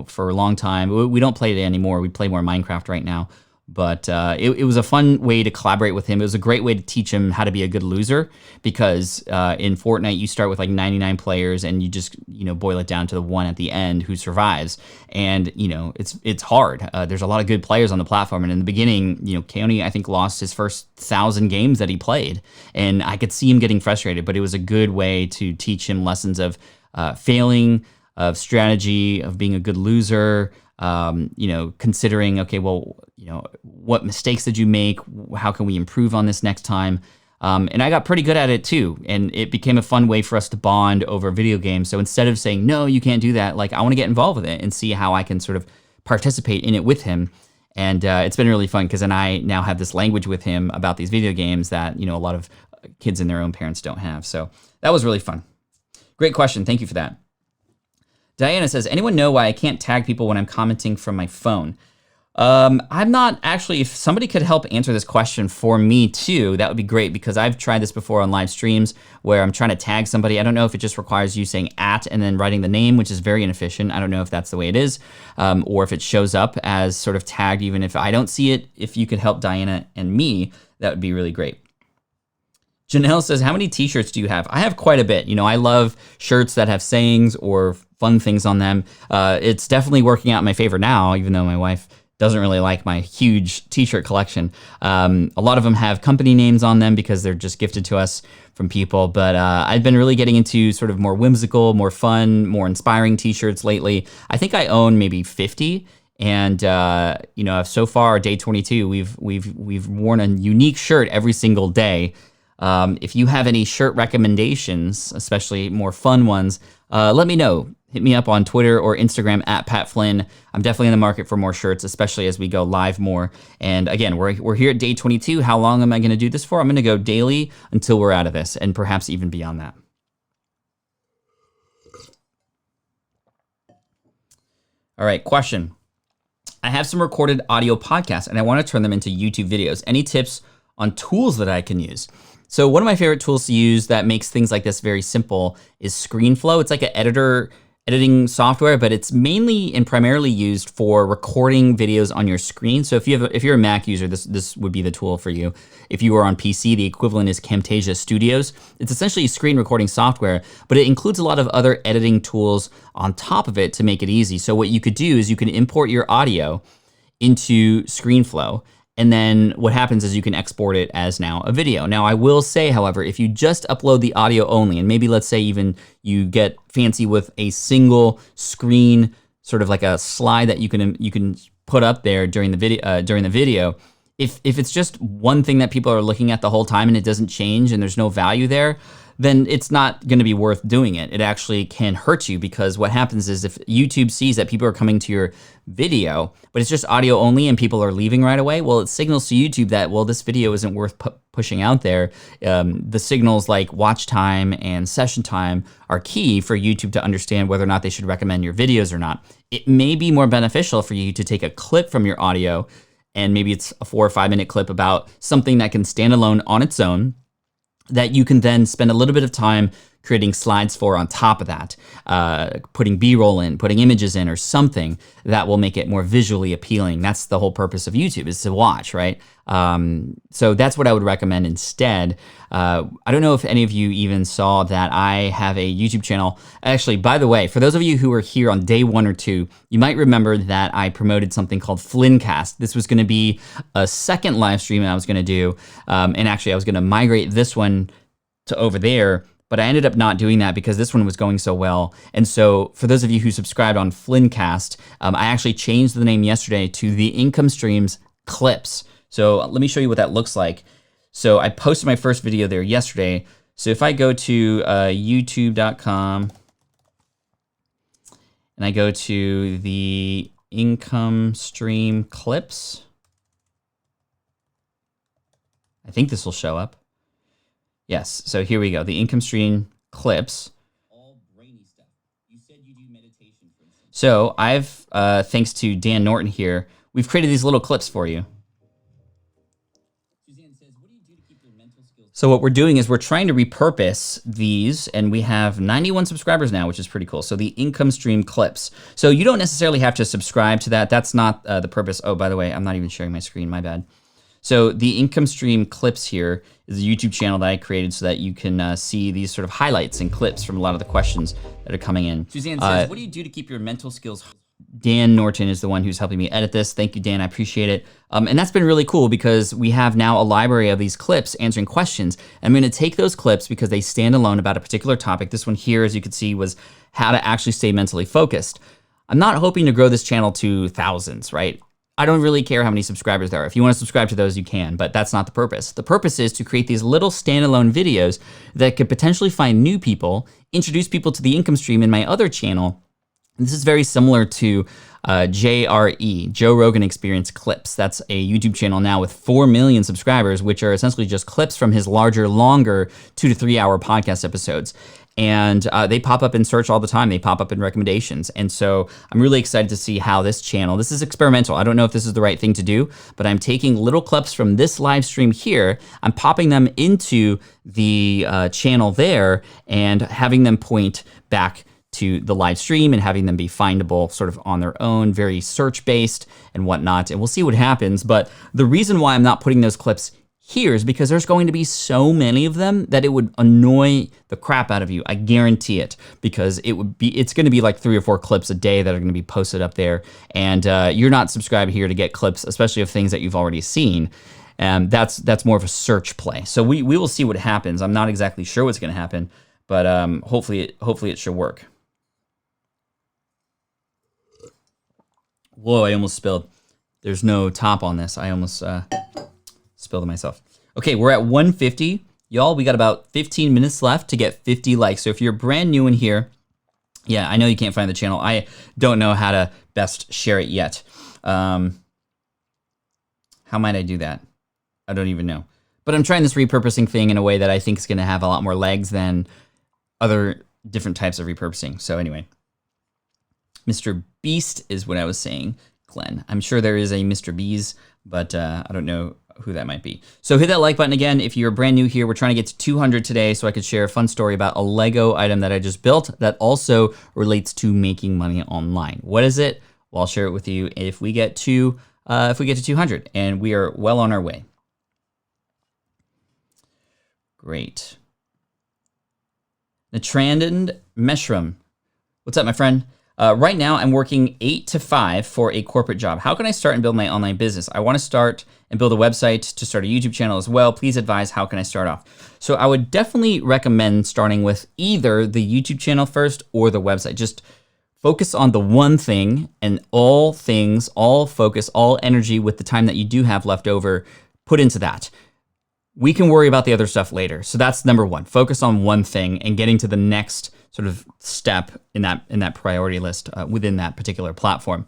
for a long time. We don't play it anymore. We play more Minecraft right now. But it was a fun way to collaborate with him. It was a great way to teach him how to be a good loser because in Fortnite, you start with like 99 players and you just, boil it down to the one at the end who survives. And, it's hard. There's a lot of good players on the platform. And in the beginning, Keone, I think, lost his first 1,000 games that he played. And I could see him getting frustrated, but it was a good way to teach him lessons of failing, of strategy, of being a good loser, considering, okay, well, what mistakes did you make? How can we improve on this next time? And I got pretty good at it too. And it became a fun way for us to bond over video games. So instead of saying, no, you can't do that, like I want to get involved with it and see how I can sort of participate in it with him. And it's been really fun because then I now have this language with him about these video games that, a lot of kids and their own parents don't have. So that was really fun. Great question. Thank you for that. Diana says, anyone know why I can't tag people when I'm commenting from my phone? I'm not actually, if somebody could help answer this question for me too, that would be great because I've tried this before on live streams where I'm trying to tag somebody. I don't know if it just requires you saying @ and then writing the name, which is very inefficient. I don't know if that's the way it is, or if it shows up as sort of tagged, even if I don't see it. If you could help Diana and me, that would be really great. Janelle says, how many t-shirts do you have? I have quite a bit. I love shirts that have sayings or fun things on them. It's definitely working out in my favor now, even though my wife doesn't really like my huge t-shirt collection. A lot of them have company names on them because they're just gifted to us from people. But I've been really getting into sort of more whimsical, more fun, more inspiring t-shirts lately. I think I own maybe 50. And so far, day 22, we've worn a unique shirt every single day. If you have any shirt recommendations, especially more fun ones, let me know. Hit me up on Twitter or Instagram @PatFlynn. I'm definitely in the market for more shirts, especially as we go live more. And again, we're here at day 22. How long am I going to do this for? I'm going to go daily until we're out of this, and perhaps even beyond that. All right, question. I have some recorded audio podcasts, and I want to turn them into YouTube videos. Any tips on tools that I can use? So one of my favorite tools to use that makes things like this very simple is ScreenFlow. It's like an editor editing software, but it's mainly and primarily used for recording videos on your screen. So if you're a Mac user, this would be the tool for you. If you are on PC, the equivalent is Camtasia Studios. It's essentially screen recording software, but it includes a lot of other editing tools on top of it to make it easy. So what you could do is you can import your audio into ScreenFlow. And then what happens is you can export it as now a video. Now I will say, however, if you just upload the audio only, and maybe let's say even you get fancy with a single screen, sort of like a slide that you can put up there during the video, if it's just one thing that people are looking at the whole time and it doesn't change and there's no value there, then it's not going to be worth doing it. It actually can hurt you, because what happens is if YouTube sees that people are coming to your video, but it's just audio only and people are leaving right away, well, it signals to YouTube that, well, this video isn't worth pushing out there. The signals like watch time and session time are key for YouTube to understand whether or not they should recommend your videos or not. It may be more beneficial for you to take a clip from your audio, and maybe it's a 4 or 5 minute clip about something that can stand alone on its own, that you can then spend a little bit of time creating slides for on top of that, putting B-roll in, putting images in, or something that will make it more visually appealing. That's the whole purpose of YouTube, is to watch, right? So that's what I would recommend instead. I don't know if any of you even saw that I have a YouTube channel. Actually, by the way, for those of you who were here on day 1 or 2, you might remember that I promoted something called Flynncast. This was gonna be a second live stream I was gonna do. And actually I was gonna migrate this one to over there, but I ended up not doing that because this one was going so well. And so for those of you who subscribed on Flynncast, I actually changed the name yesterday to the Income Streams Clips. So let me show you what that looks like. So I posted my first video there yesterday. So if I go to youtube.com and I go to the Income Stream Clips, I think this will show up. Yes, so here we go, the Income Stream Clips. All brainy stuff. You said you do meditation, for instance. So I've, thanks to Dan Norton here, we've created these little clips for you. Suzanne says, what do you do to keep your mental skills? So what we're doing is we're trying to repurpose these, and we have 91 subscribers now, which is pretty cool. So the Income Stream Clips. So you don't necessarily have to subscribe to that. That's not the purpose. Oh, by the way, I'm not even sharing my screen, my bad. So the Income Stream Clips here is a YouTube channel that I created so that you can see these sort of highlights and clips from a lot of the questions that are coming in. Suzanne says, what do you do to keep your mental skills? Dan Norton is the one who's helping me edit this. Thank you, Dan, I appreciate it. And that's been really cool because we have now a library of these clips answering questions. I'm gonna take those clips because they stand alone about a particular topic. This one here, as you can see, was how to actually stay mentally focused. I'm not hoping to grow this channel to thousands, right? I don't really care how many subscribers there are. If you want to subscribe to those, you can, but that's not the purpose. The purpose is to create these little standalone videos that could potentially find new people, introduce people to the income stream in my other channel. And this is very similar to JRE, Joe Rogan Experience Clips. That's a YouTube channel now with 4 million subscribers, which are essentially just clips from his larger, longer 2 to 3 hour podcast episodes. And they pop up in search all the time. They pop up in recommendations. And so I'm really excited to see how this channel, this is experimental. I don't know if this is the right thing to do, but I'm taking little clips from this live stream here. I'm popping them into the channel there and having them point back to the live stream and having them be findable sort of on their own, very search-based and whatnot. And we'll see what happens. But the reason why I'm not putting those clips here is because there's going to be so many of them that it would annoy the crap out of you. I guarantee it, because it's going to be like 3 or 4 clips a day that are going to be posted up there. And you're not subscribed here to get clips, especially of things that you've already seen. And that's more of a search play. So we will see what happens. I'm not exactly sure what's going to happen, but hopefully it should work. Whoa, I almost spilled. There's no top on this. I almost spilled it myself. Okay, we're at 150. Y'all, we got about 15 minutes left to get 50 likes. So if you're brand new in here, yeah, I know you can't find the channel. I don't know how to best share it yet. How might I do that? I don't even know. But I'm trying this repurposing thing in a way that I think is gonna have a lot more legs than other different types of repurposing. So anyway, Mr. Beast is what I was saying, Glenn. I'm sure there is a Mr. Bees, but I don't know who that might be. So hit that like button again. If you're brand new here, we're trying to get to 200 today so I could share a fun story about a Lego item that I just built that also relates to making money online. What is it? Well, I'll share it with you if we get to 200, and we are well on our way. Great. Natrandand Meshram. What's up, my friend? Right now, I'm working 8 to 5 for a corporate job. How can I start and build my online business? I want to start and build a website to start a YouTube channel as well. Please advise, how can I start off? So I would definitely recommend starting with either the YouTube channel first or the website. Just focus on the one thing, and all things, all focus, all energy with the time that you do have left over, put into that. We can worry about the other stuff later. So that's number one. Focus on one thing and getting to the next sort of step in that priority list within that particular platform.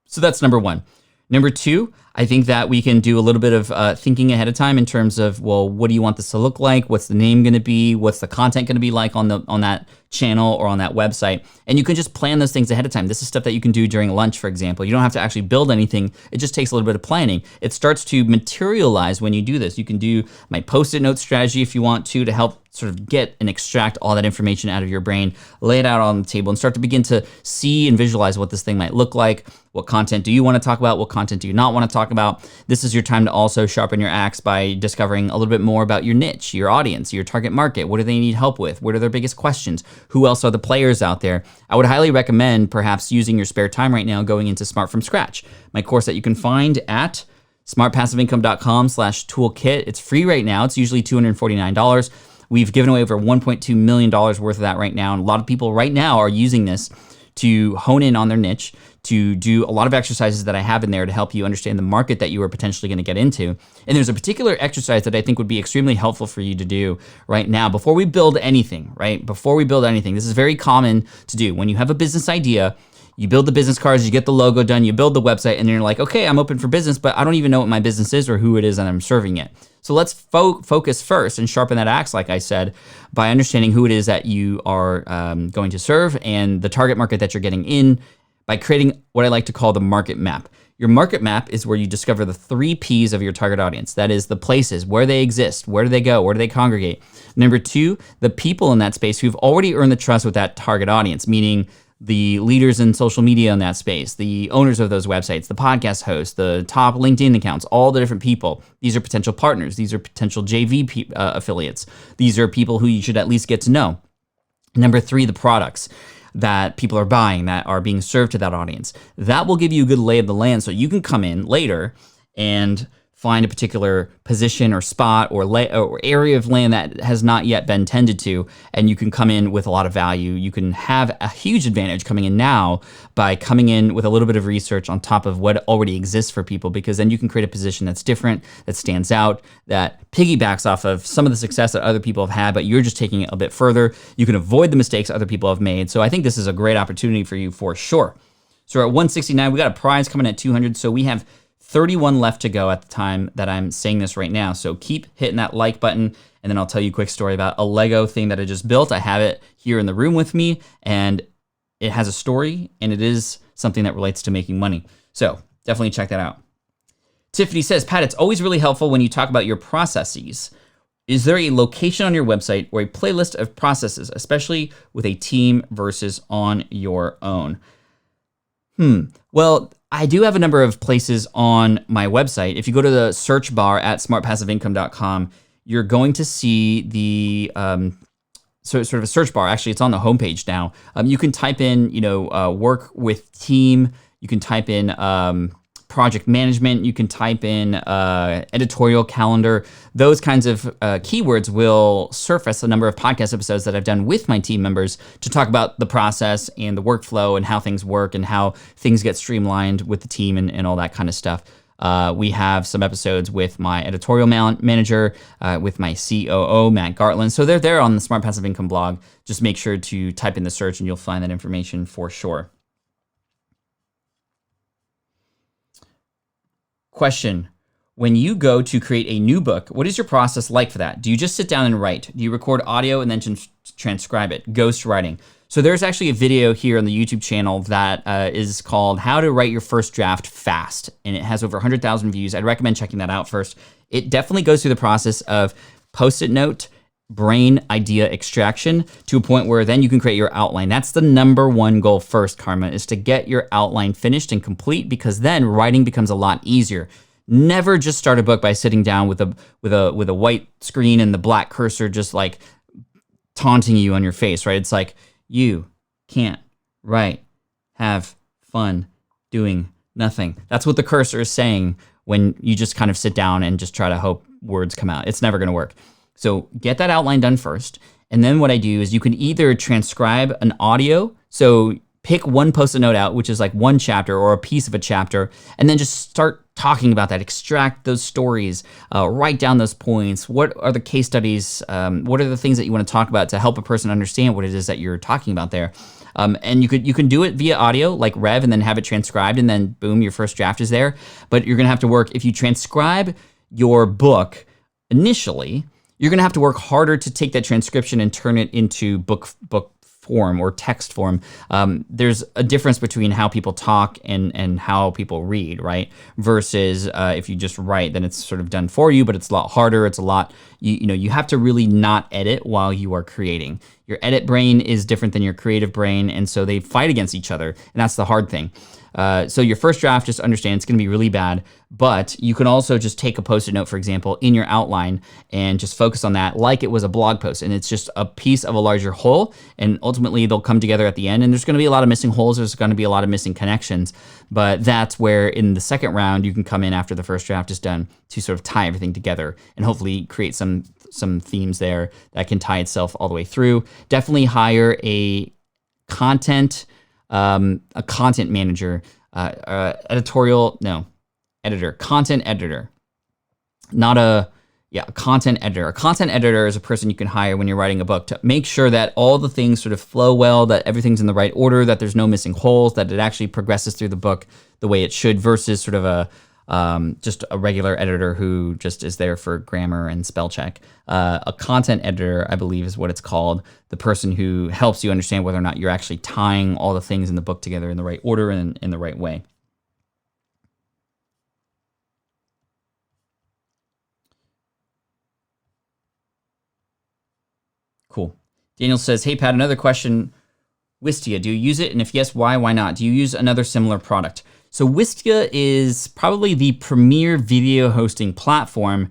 So that's number one. Number two, I think that we can do a little bit of thinking ahead of time in terms of, well, what do you want this to look like? What's the name going to be? What's the content going to be like on that channel or on that website? And you can just plan those things ahead of time. This is stuff that you can do during lunch, for example. You don't have to actually build anything. It just takes a little bit of planning. It starts to materialize when you do this. You can do my Post-it note strategy if you want to help sort of get and extract all that information out of your brain, lay it out on the table, and start to begin to see and visualize what this thing might look like. What content do you want to talk about? What content do you not want to talk about? This is your time to also sharpen your axe by discovering a little bit more about your niche, your audience, your target market. What do they need help with? What are their biggest questions? Who else are the players out there? I would highly recommend perhaps using your spare time right now going into Smart from Scratch, my course that you can find at smartpassiveincome.com/toolkit. It's free right now. It's usually $249. We've given away over $1.2 million worth of that right now. And a lot of people right now are using this to hone in on their niche, to do a lot of exercises that I have in there to help you understand the market that you are potentially going to get into. And there's a particular exercise that I think would be extremely helpful for you to do right now before we build anything, right? Before we build anything, this is very common to do. When you have a business idea, you build the business cards, you get the logo done, you build the website, and then you're like, okay, I'm open for business, but I don't even know what my business is or who it is that I'm serving yet. So let's focus first and sharpen that axe, like I said, by understanding who it is that you are going to serve and the target market that you're getting in by creating what I like to call the market map. Your market map is where you discover the 3 Ps of your target audience. That is the places, where they exist, where do they go, where do they congregate. Number 2, the people in that space who've already earned the trust with that target audience, meaning the leaders in social media in that space, the owners of those websites, the podcast hosts, the top LinkedIn accounts, all the different people. These are potential partners. These are potential JV affiliates. These are people who you should at least get to know. Number 3, the products that people are buying that are being served to that audience. That will give you a good lay of the land so you can come in later and find a particular position or spot or area of land that has not yet been tended to, and you can come in with a lot of value. You can have a huge advantage coming in now by coming in with a little bit of research on top of what already exists for people, because then you can create a position that's different, that stands out, that piggybacks off of some of the success that other people have had, but you're just taking it a bit further. You can avoid the mistakes other people have made. So I think this is a great opportunity for you for sure. So we're at 169, we got a prize coming at 200, so we have 31 left to go at the time that I'm saying this right now. So keep hitting that like button, and then I'll tell you a quick story about a Lego thing that I just built. I have it here in the room with me, and it has a story, and it is something that relates to making money. So definitely check that out. Tiffany says, Pat, it's always really helpful when you talk about your processes. Is there a location on your website or a playlist of processes, especially with a team versus on your own? Well, I do have a number of places on my website. If you go to the search bar at smartpassiveincome.com, you're going to see the sort of a search bar. Actually, it's on the homepage now. You can type in, work with team. You can type in project management. You can type in editorial calendar. Those kinds of keywords will surface a number of podcast episodes that I've done with my team members to talk about the process and the workflow and how things work and how things get streamlined with the team and all that kind of stuff. We have some episodes with my editorial manager, with my COO, Matt Gartland. So they're there on the Smart Passive Income blog. Just make sure to type in the search and you'll find that information for sure. Question, when you go to create a new book, what is your process like for that? Do you just sit down and write? Do you record audio and then transcribe it? Ghostwriting. So there's actually a video here on the YouTube channel that is called How to Write Your First Draft Fast, and it has over 100,000 views. I'd recommend checking that out first. It definitely goes through the process of post-it note, brain idea extraction to a point where then you can create your outline. That's the number one goal first, Karma, is to get your outline finished and complete, because then writing becomes a lot easier. Never just start a book by sitting down with a white screen and the black cursor just like taunting you on your face, right? It's like, you can't write, have fun doing nothing. That's what the cursor is saying when you just kind of sit down and just try to hope words come out. It's never gonna work. So get that outline done first. And then what I do is you can either transcribe an audio, so pick one post-it note out, which is like one chapter or a piece of a chapter, and then just start talking about that, extract those stories, write down those points. What are the case studies? What are the things that you want to talk about to help a person understand what it is that you're talking about there? And you can do it via audio, like Rev, and then have it transcribed, and then boom, your first draft is there. But you're gonna have to work, if you transcribe your book initially, you're gonna have to work harder to take that transcription and turn it into book form or text form. There's a difference between how people talk and how people read, right? Versus if you just write, then it's sort of done for you, but it's a lot harder. It's a lot, you have to really not edit while you are creating. Your edit brain is different than your creative brain, and so they fight against each other, and that's the hard thing. So your first draft, just understand it's gonna be really bad, but you can also just take a post-it note, for example, in your outline and just focus on that like it was a blog post, and it's just a piece of a larger whole, and ultimately they'll come together at the end, and there's gonna be a lot of missing holes, there's gonna be a lot of missing connections, but that's where in the second round you can come in after the first draft is done to sort of tie everything together and hopefully create some themes there that can tie itself all the way through. Definitely hire a content manager, content editor, not a content editor. A content editor is a person you can hire when you're writing a book to make sure that all the things sort of flow well, that everything's in the right order, that there's no missing holes, that it actually progresses through the book the way it should, versus sort of just a regular editor who just is there for grammar and spell check. A content editor, I believe, is what it's called. The person who helps you understand whether or not you're actually tying all the things in the book together in the right order and in the right way. Cool. Daniel says, hey, Pat, another question. Wistia, do you use it? And if yes, why? Why not? Do you use another similar product? So Wistia is probably the premier video hosting platform,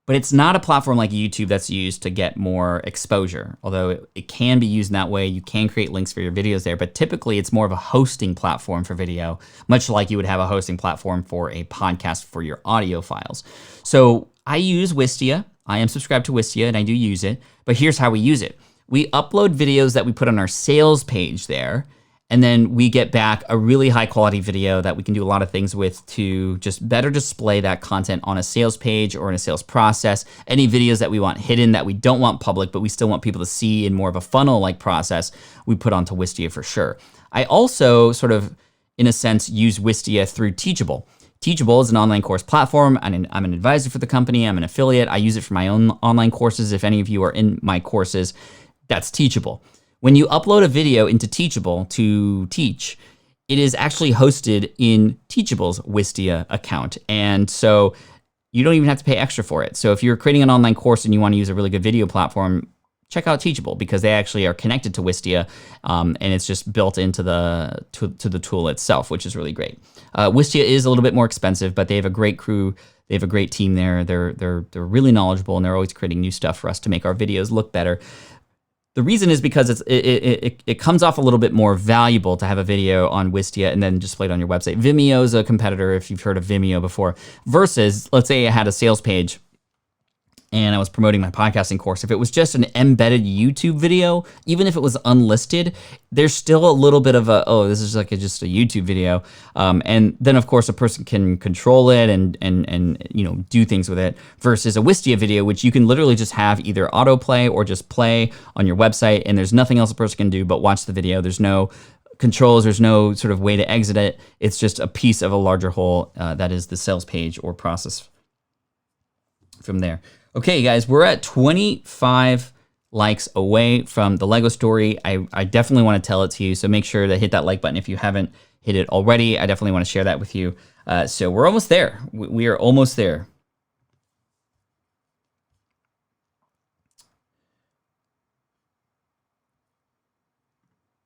but it's not a platform like YouTube that's used to get more exposure. Although it can be used in that way, you can create links for your videos there, but typically it's more of a hosting platform for video, much like you would have a hosting platform for a podcast for your audio files. So I use Wistia. I am subscribed to Wistia and I do use it, but here's how we use it. We upload videos that we put on our sales page there, and then we get back a really high quality video that we can do a lot of things with to just better display that content on a sales page or in a sales process. Any videos that we want hidden that we don't want public, but we still want people to see in more of a funnel-like process, we put onto Wistia for sure. I also sort of, in a sense, use Wistia through Teachable. Teachable is an online course platform. I'm an advisor for the company. I'm an affiliate. I use it for my own online courses. If any of you are in my courses, that's Teachable. When you upload a video into Teachable to teach, it is actually hosted in Teachable's Wistia account. And so you don't even have to pay extra for it. So if you're creating an online course and you want to use a really good video platform, check out Teachable, because they actually are connected to Wistia, and it's just built into the tool itself, which is really great. Wistia is a little bit more expensive, but they have a great crew. They have a great team there. They're really knowledgeable, and they're always creating new stuff for us to make our videos look better. The reason is because it comes off a little bit more valuable to have a video on Wistia and then display it on your website. Vimeo is a competitor, if you've heard of Vimeo before, versus, let's say I had a sales page and I was promoting my podcasting course. If it was just an embedded YouTube video, even if it was unlisted, there's still a little bit of a, oh, this is like just a YouTube video. And then of course a person can control it and do things with it, versus a Wistia video, which you can literally just have either autoplay or just play on your website, and there's nothing else a person can do but watch the video. There's no controls. There's no sort of way to exit it. It's just a piece of a larger whole that is the sales page or process from there. Okay, guys, we're at 25 likes away from the Lego story. I definitely want to tell it to you, so make sure to hit that like button if you haven't hit it already. I definitely want to share that with you. So we're almost there. We are almost there.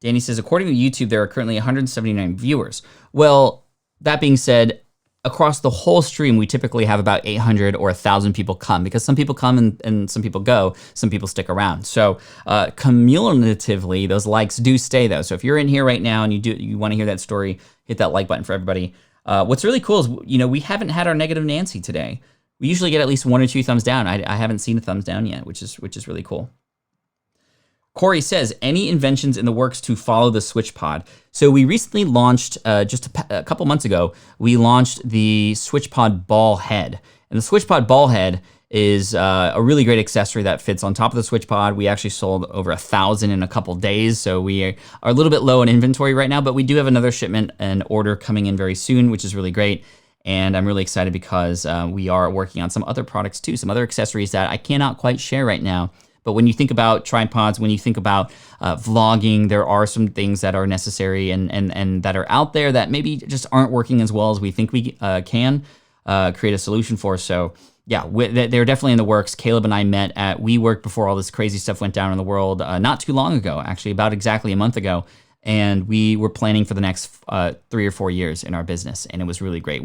Danny says, according to YouTube, there are currently 179 viewers. Well, that being said, across the whole stream, we typically have about 800 or 1,000 people come, because some people come and some people go, some people stick around. So cumulatively, those likes do stay though. So if you're in here right now and you want to hear that story, hit that like button for everybody. What's really cool is, we haven't had our negative Nancy today. We usually get at least 1 or 2 thumbs down. I haven't seen a thumbs down yet, which is really cool. Corey says, any inventions in the works to follow the SwitchPod? So we recently launched, just a couple months ago, we launched the SwitchPod ball head. And the SwitchPod ball head is a really great accessory that fits on top of the SwitchPod. We actually sold over 1,000 in a couple days, so we are a little bit low in inventory right now, but we do have another shipment and order coming in very soon, which is really great. And I'm really excited because we are working on some other products too, some other accessories that I cannot quite share right now. But when you think about tripods, when you think about vlogging, there are some things that are necessary and that are out there that maybe just aren't working as well as we think we can create a solution for. So yeah, they're definitely in the works. Caleb and I met at WeWork before all this crazy stuff went down in the world not too long ago, actually about exactly a month ago. And we were planning for the next 3 or 4 years in our business. And it was really great.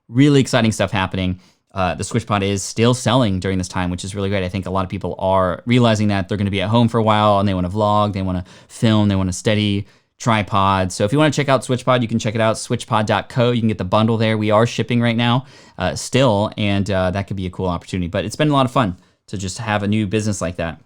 Really exciting stuff happening. The SwitchPod is still selling during this time, which is really great. I think a lot of people are realizing that they're going to be at home for a while and they want to vlog, they want to film, they want a steady tripod. So if you want to check out SwitchPod, you can check it out, switchpod.co. You can get the bundle there. We are shipping right now still, and that could be a cool opportunity. But it's been a lot of fun to just have a new business like that.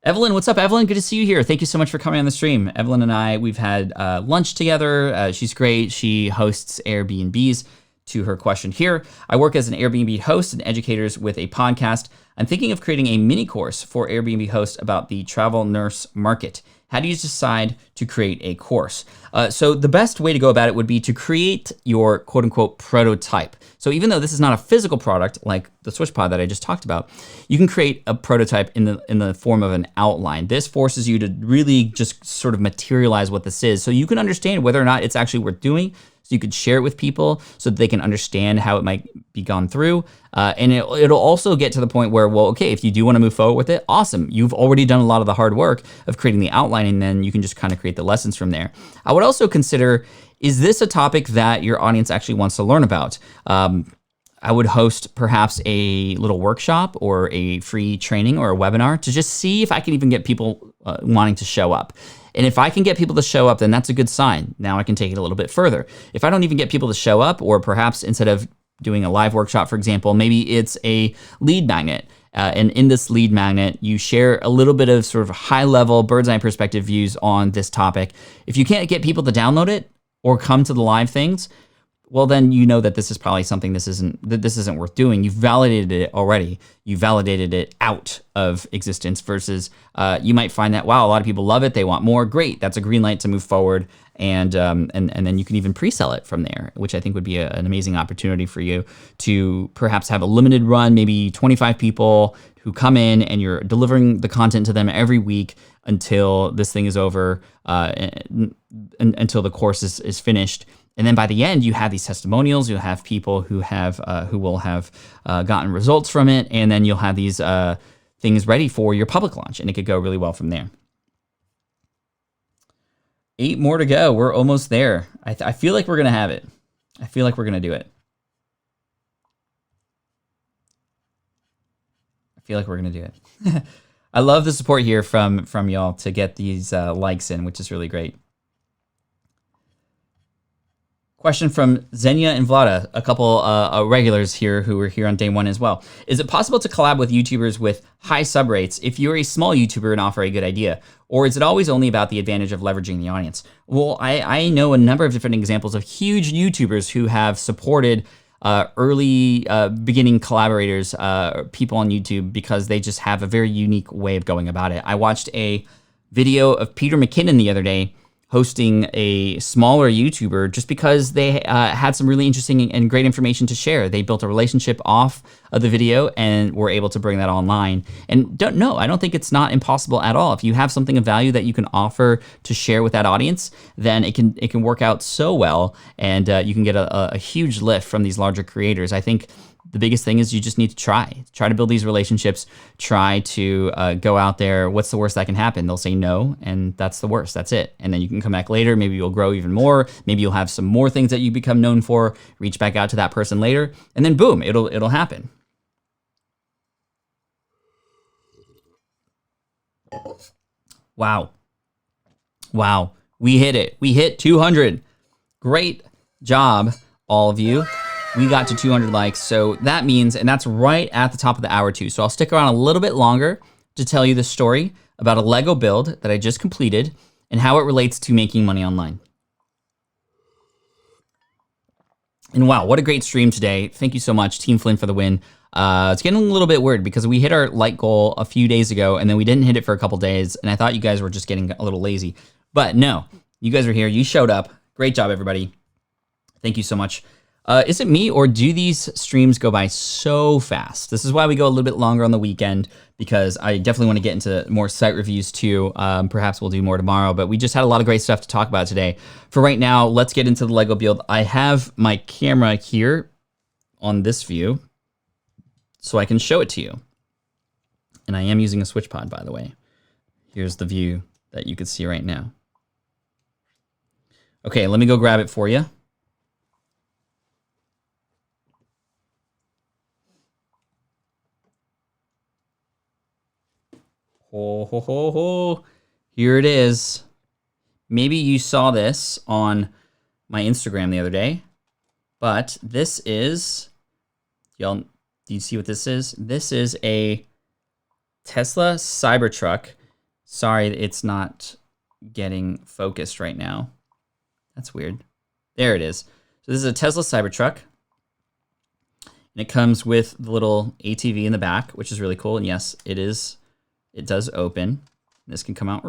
Evelyn, what's up, Evelyn? Good to see you here. Thank you so much for coming on the stream. Evelyn and I, we've had lunch together. She's great. She hosts Airbnbs. To her question here, I work as an Airbnb host and educators with a podcast. I'm thinking of creating a mini course for Airbnb hosts about the travel nurse market. How do you decide to create a course? So the best way to go about it would be to create your quote unquote prototype. So even though this is not a physical product like the SwitchPod that I just talked about, you can create a prototype in the form of an outline. This forces you to really just sort of materialize what this is so you can understand whether or not it's actually worth doing. So you could share it with people so that they can understand how it might be gone through. And it'll also get to the point where, well, okay, if you do want to move forward with it, awesome. You've already done a lot of the hard work of creating the outline, and then you can just kind of create the lessons from there. I would also consider, is this a topic that your audience actually wants to learn about? I would host perhaps a little workshop or a free training or a webinar to just see if I can even get people wanting to show up. And if I can get people to show up, then that's a good sign. Now I can take it a little bit further. If I don't even get people to show up, or perhaps instead of doing a live workshop, for example, maybe it's a lead magnet. And in this lead magnet, you share a little bit of sort of high level bird's eye perspective views on this topic. If you can't get people to download it or come to the live things, well, then you know that this is probably something this isn't worth doing. You've validated it already. You validated it out of existence versus you might find that, wow, a lot of people love it. They want more. Great. That's a green light to move forward. And then you can even pre-sell it from there, which I think would be an amazing opportunity for you to perhaps have a limited run, maybe 25 people who come in and you're delivering the content to them every week until this thing is over, until the course is finished. And then by the end, you have these testimonials. You'll have people who will have gotten results from it, and then you'll have these things ready for your public launch, and it could go really well from there. 8 more to go. We're almost there. I feel like we're gonna have it. I feel like we're gonna do it. I feel like we're gonna do it. I love the support here from y'all to get these likes in, which is really great. Question from Xenia and Vlada, a couple regulars here who were here on day one as well. Is it possible to collab with YouTubers with high sub rates if you're a small YouTuber and offer a good idea? Or is it always only about the advantage of leveraging the audience? Well, I know a number of different examples of huge YouTubers who have supported early beginning collaborators, people on YouTube, because they just have a very unique way of going about it. I watched a video of Peter McKinnon the other day hosting a smaller YouTuber just because they had some really interesting and great information to share. They built a relationship off of the video and were able to bring that online. And I don't think it's not impossible at all. If you have something of value that you can offer to share with that audience, then it can work out so well, and you can get a huge lift from these larger creators. I think the biggest thing is you just need to try to build these relationships, try to go out there. What's the worst that can happen? They'll say no, and that's the worst. That's it. And then you can come back later. Maybe you'll grow even more. Maybe you'll have some more things that you become known for, reach back out to that person later, and then boom, it'll happen. Wow. We hit it. We hit 200. Great job, all of you. We got to 200 likes, so that means, and that's right at the top of the hour too. So I'll stick around a little bit longer to tell you the story about a Lego build that I just completed and how it relates to making money online. And wow, what a great stream today. Thank you so much, Team Flynn, for the win. It's getting a little bit weird because we hit our like goal a few days ago and then we didn't hit it for a couple days, and I thought you guys were just getting a little lazy. But no, you guys are here, you showed up. Great job, everybody. Thank you so much. Is it me, or do these streams go by so fast? This is why we go a little bit longer on the weekend, because I definitely want to get into more site reviews too. Perhaps we'll do more tomorrow, but we just had a lot of great stuff to talk about today. For right now, let's get into the Lego build. I have my camera here on this view, so I can show it to you. And I am using a switch pod, by the way. Here's the view that you can see right now. Okay, let me go grab it for you. Here it is. Maybe you saw this on my Instagram the other day, but this is, y'all, do you see what this is? This is a Tesla Cybertruck. Sorry, it's not getting focused right now. That's weird. There it is. So this is a Tesla Cybertruck. And it comes with the little ATV in the back, which is really cool. And yes, it does open. This can come out.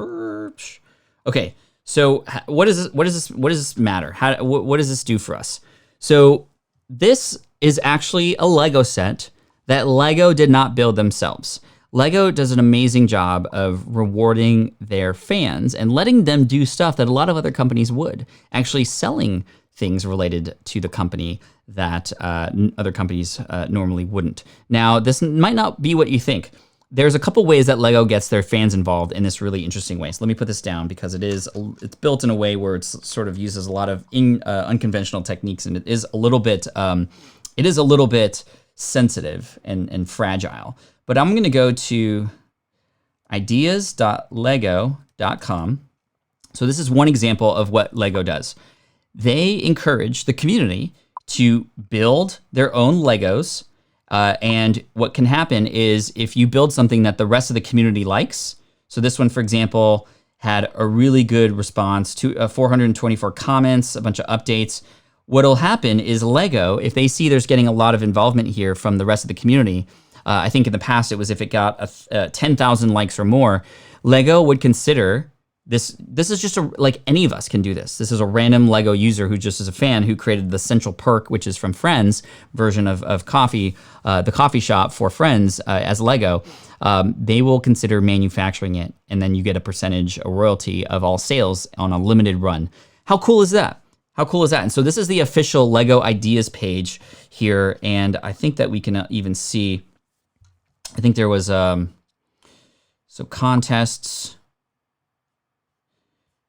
Okay, so what does this matter? What does this do for us? So this is actually a Lego set that Lego did not build themselves. Lego does an amazing job of rewarding their fans and letting them do stuff that a lot of other companies would, actually selling things related to the company that other companies normally wouldn't. Now, this might not be what you think. There's a couple ways that Lego gets their fans involved in this really interesting way. So let me put this down because it's built in a way where it's sort of uses a lot of unconventional techniques, and it is a little bit sensitive and fragile. But I'm going to go to ideas.lego.com. So this is one example of what Lego does. They encourage the community to build their own Legos. And what can happen is if you build something that the rest of the community likes, so this one, for example, had a really good response to 424 comments, a bunch of updates. What'll happen is Lego, if they see there's getting a lot of involvement here from the rest of the community, I think in the past it was if it got 10,000 likes or more, Lego would consider this is just like any of us can do this. This is a random Lego user who just is a fan who created the Central Perk, which is from Friends version of coffee, the coffee shop for Friends as Lego. They will consider manufacturing it, and then you get a percentage, a royalty of all sales on a limited run. How cool is that? How cool is that? And so this is the official Lego Ideas page here, and I think that we can even see, I think there was, so contests.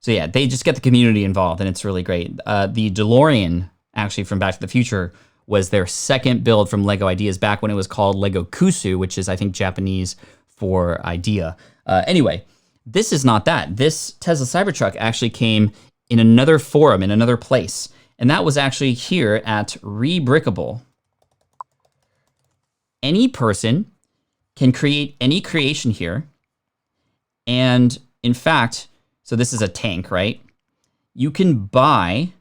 So yeah, they just get the community involved, and it's really great. The DeLorean, actually from Back to the Future, was their second build from Lego Ideas back when it was called Lego Kusu, which is, I think, Japanese for idea. Anyway, this is not that. This Tesla Cybertruck actually came in another forum, in another place, and that was actually here at Rebrickable. Any person can create any creation here, and in fact, so this is a tank, right? You can buy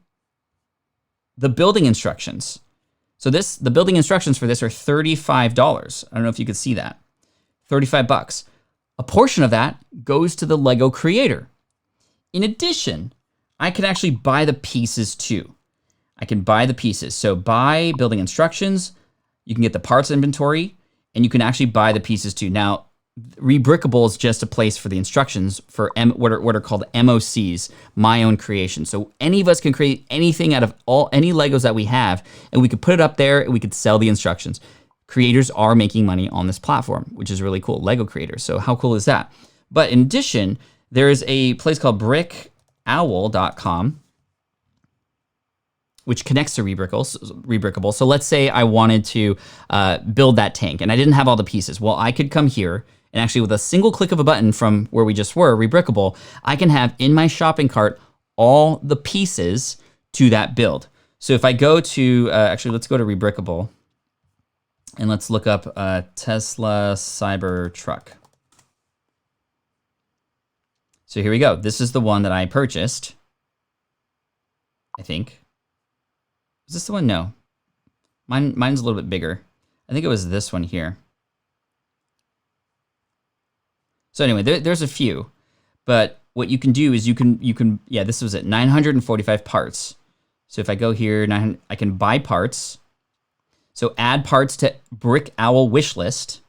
the building instructions. So the building instructions for this are $35. I don't know if you could see that. 35 bucks. A portion of that goes to the Lego creator. In addition, I can actually buy the pieces too. I can buy the pieces. So buy building instructions, you can get the parts inventory, and you can actually buy the pieces too. Now, Rebrickable is just a place for the instructions for what are called MOCs, my own creation. So any of us can create anything out of any Legos that we have, and we could put it up there and we could sell the instructions. Creators are making money on this platform, which is really cool. Lego creators. So how cool is that? But in addition, there is a place called brickowl.com, which connects to Rebrickable. So let's say I wanted to build that tank and I didn't have all the pieces. Well, I could come here and actually with a single click of a button from where we just were, Rebrickable, I can have in my shopping cart all the pieces to that build. So if I go to, actually let's go to Rebrickable and let's look up Tesla Cybertruck. So here we go. This is the one that I purchased, I think. Is this the one? No. Mine's a little bit bigger. I think it was this one here. So anyway, there's a few, but what you can do is you can yeah, this was at 945 parts. So if I go here, I can buy parts. So add parts to Brick Owl wish list.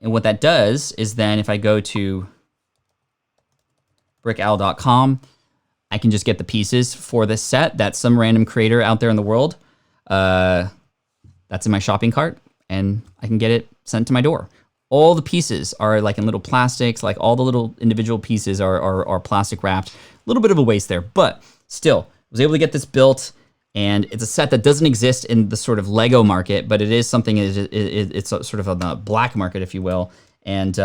And what that does is then if I go to brickowl.com, I can just get the pieces for this set that some random creator out there in the world, that's in my shopping cart, and I can get it sent to my door. All the pieces are like in little plastics, like all the little individual pieces are plastic wrapped. A little bit of a waste there, but still, I was able to get this built, and it's a set that doesn't exist in the sort of Lego market, but it is something, it's sort of on the black market, if you will. And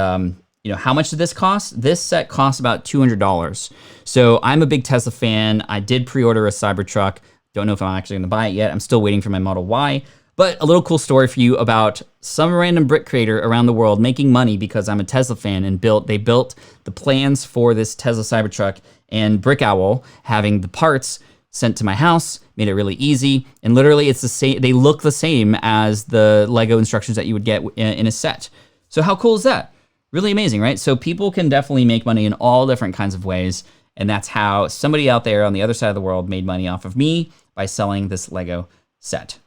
you know, how much did this cost? This set costs about $200. So I'm a big Tesla fan. I did pre-order a Cybertruck. Don't know if I'm actually gonna buy it yet. I'm still waiting for my Model Y. But a little cool story for you about some random brick creator around the world making money because I'm a Tesla fan and they built the plans for this Tesla Cybertruck, and Brick Owl having the parts sent to my house made it really easy. And literally it's the same, they look the same as the Lego instructions that you would get in a set. So how cool is that? Really amazing, right? So people can definitely make money in all different kinds of ways. And that's how somebody out there on the other side of the world made money off of me by selling this Lego set.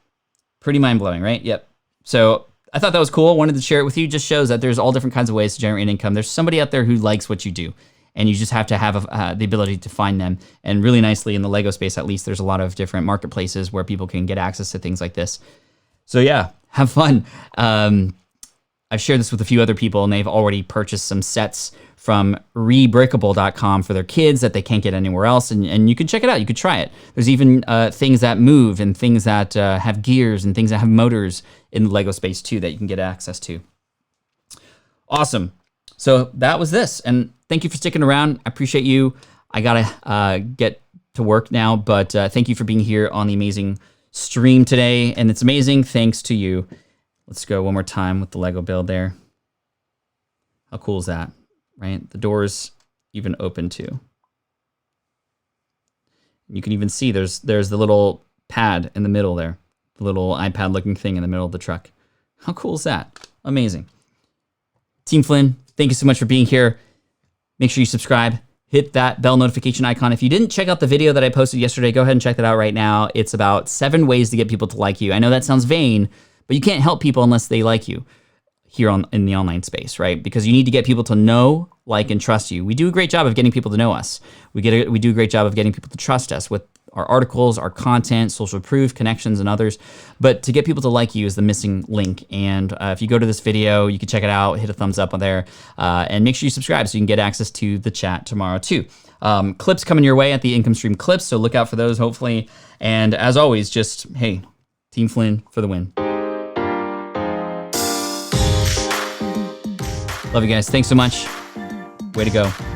Pretty mind-blowing, right? Yep. So I thought that was cool. Wanted to share it with you. Just shows that there's all different kinds of ways to generate income. There's somebody out there who likes what you do, and you just have to have the ability to find them. And really nicely in the Lego space, at least, there's a lot of different marketplaces where people can get access to things like this. So yeah, have fun. I've shared this with a few other people, and they've already purchased some sets from rebrickable.com for their kids that they can't get anywhere else, and you can check it out. You could try it. There's even things that move and things that have gears and things that have motors in the Lego space too that you can get access to. Awesome. So that was this, and thank you for sticking around. I appreciate you. I gotta get to work now, but thank you for being here on the amazing stream today, and it's amazing thanks to you. Let's go one more time with the Lego build there. How cool is that? Right? The door's even open too. You can even see there's the little pad in the middle there, the little iPad looking thing in the middle of the truck. How cool is that? Amazing. Team Flynn, thank you so much for being here. Make sure you subscribe, hit that bell notification icon. If you didn't check out the video that I posted yesterday, go ahead and check that out right now. It's about 7 ways to get people to like you. I know that sounds vain, but you can't help people unless they like you here in the online space, right? Because you need to get people to know, like, and trust you. We do a great job of getting people to know us. We do a great job of getting people to trust us with our articles, our content, social proof, connections, and others. But to get people to like you is the missing link. And if you go to this video, you can check it out, hit a thumbs up on there, and make sure you subscribe so you can get access to the chat tomorrow too. Clips coming your way at the Income Stream Clips, so look out for those, hopefully. And as always, just, hey, Team Flynn for the win. Love you guys. Thanks so much. Way to go.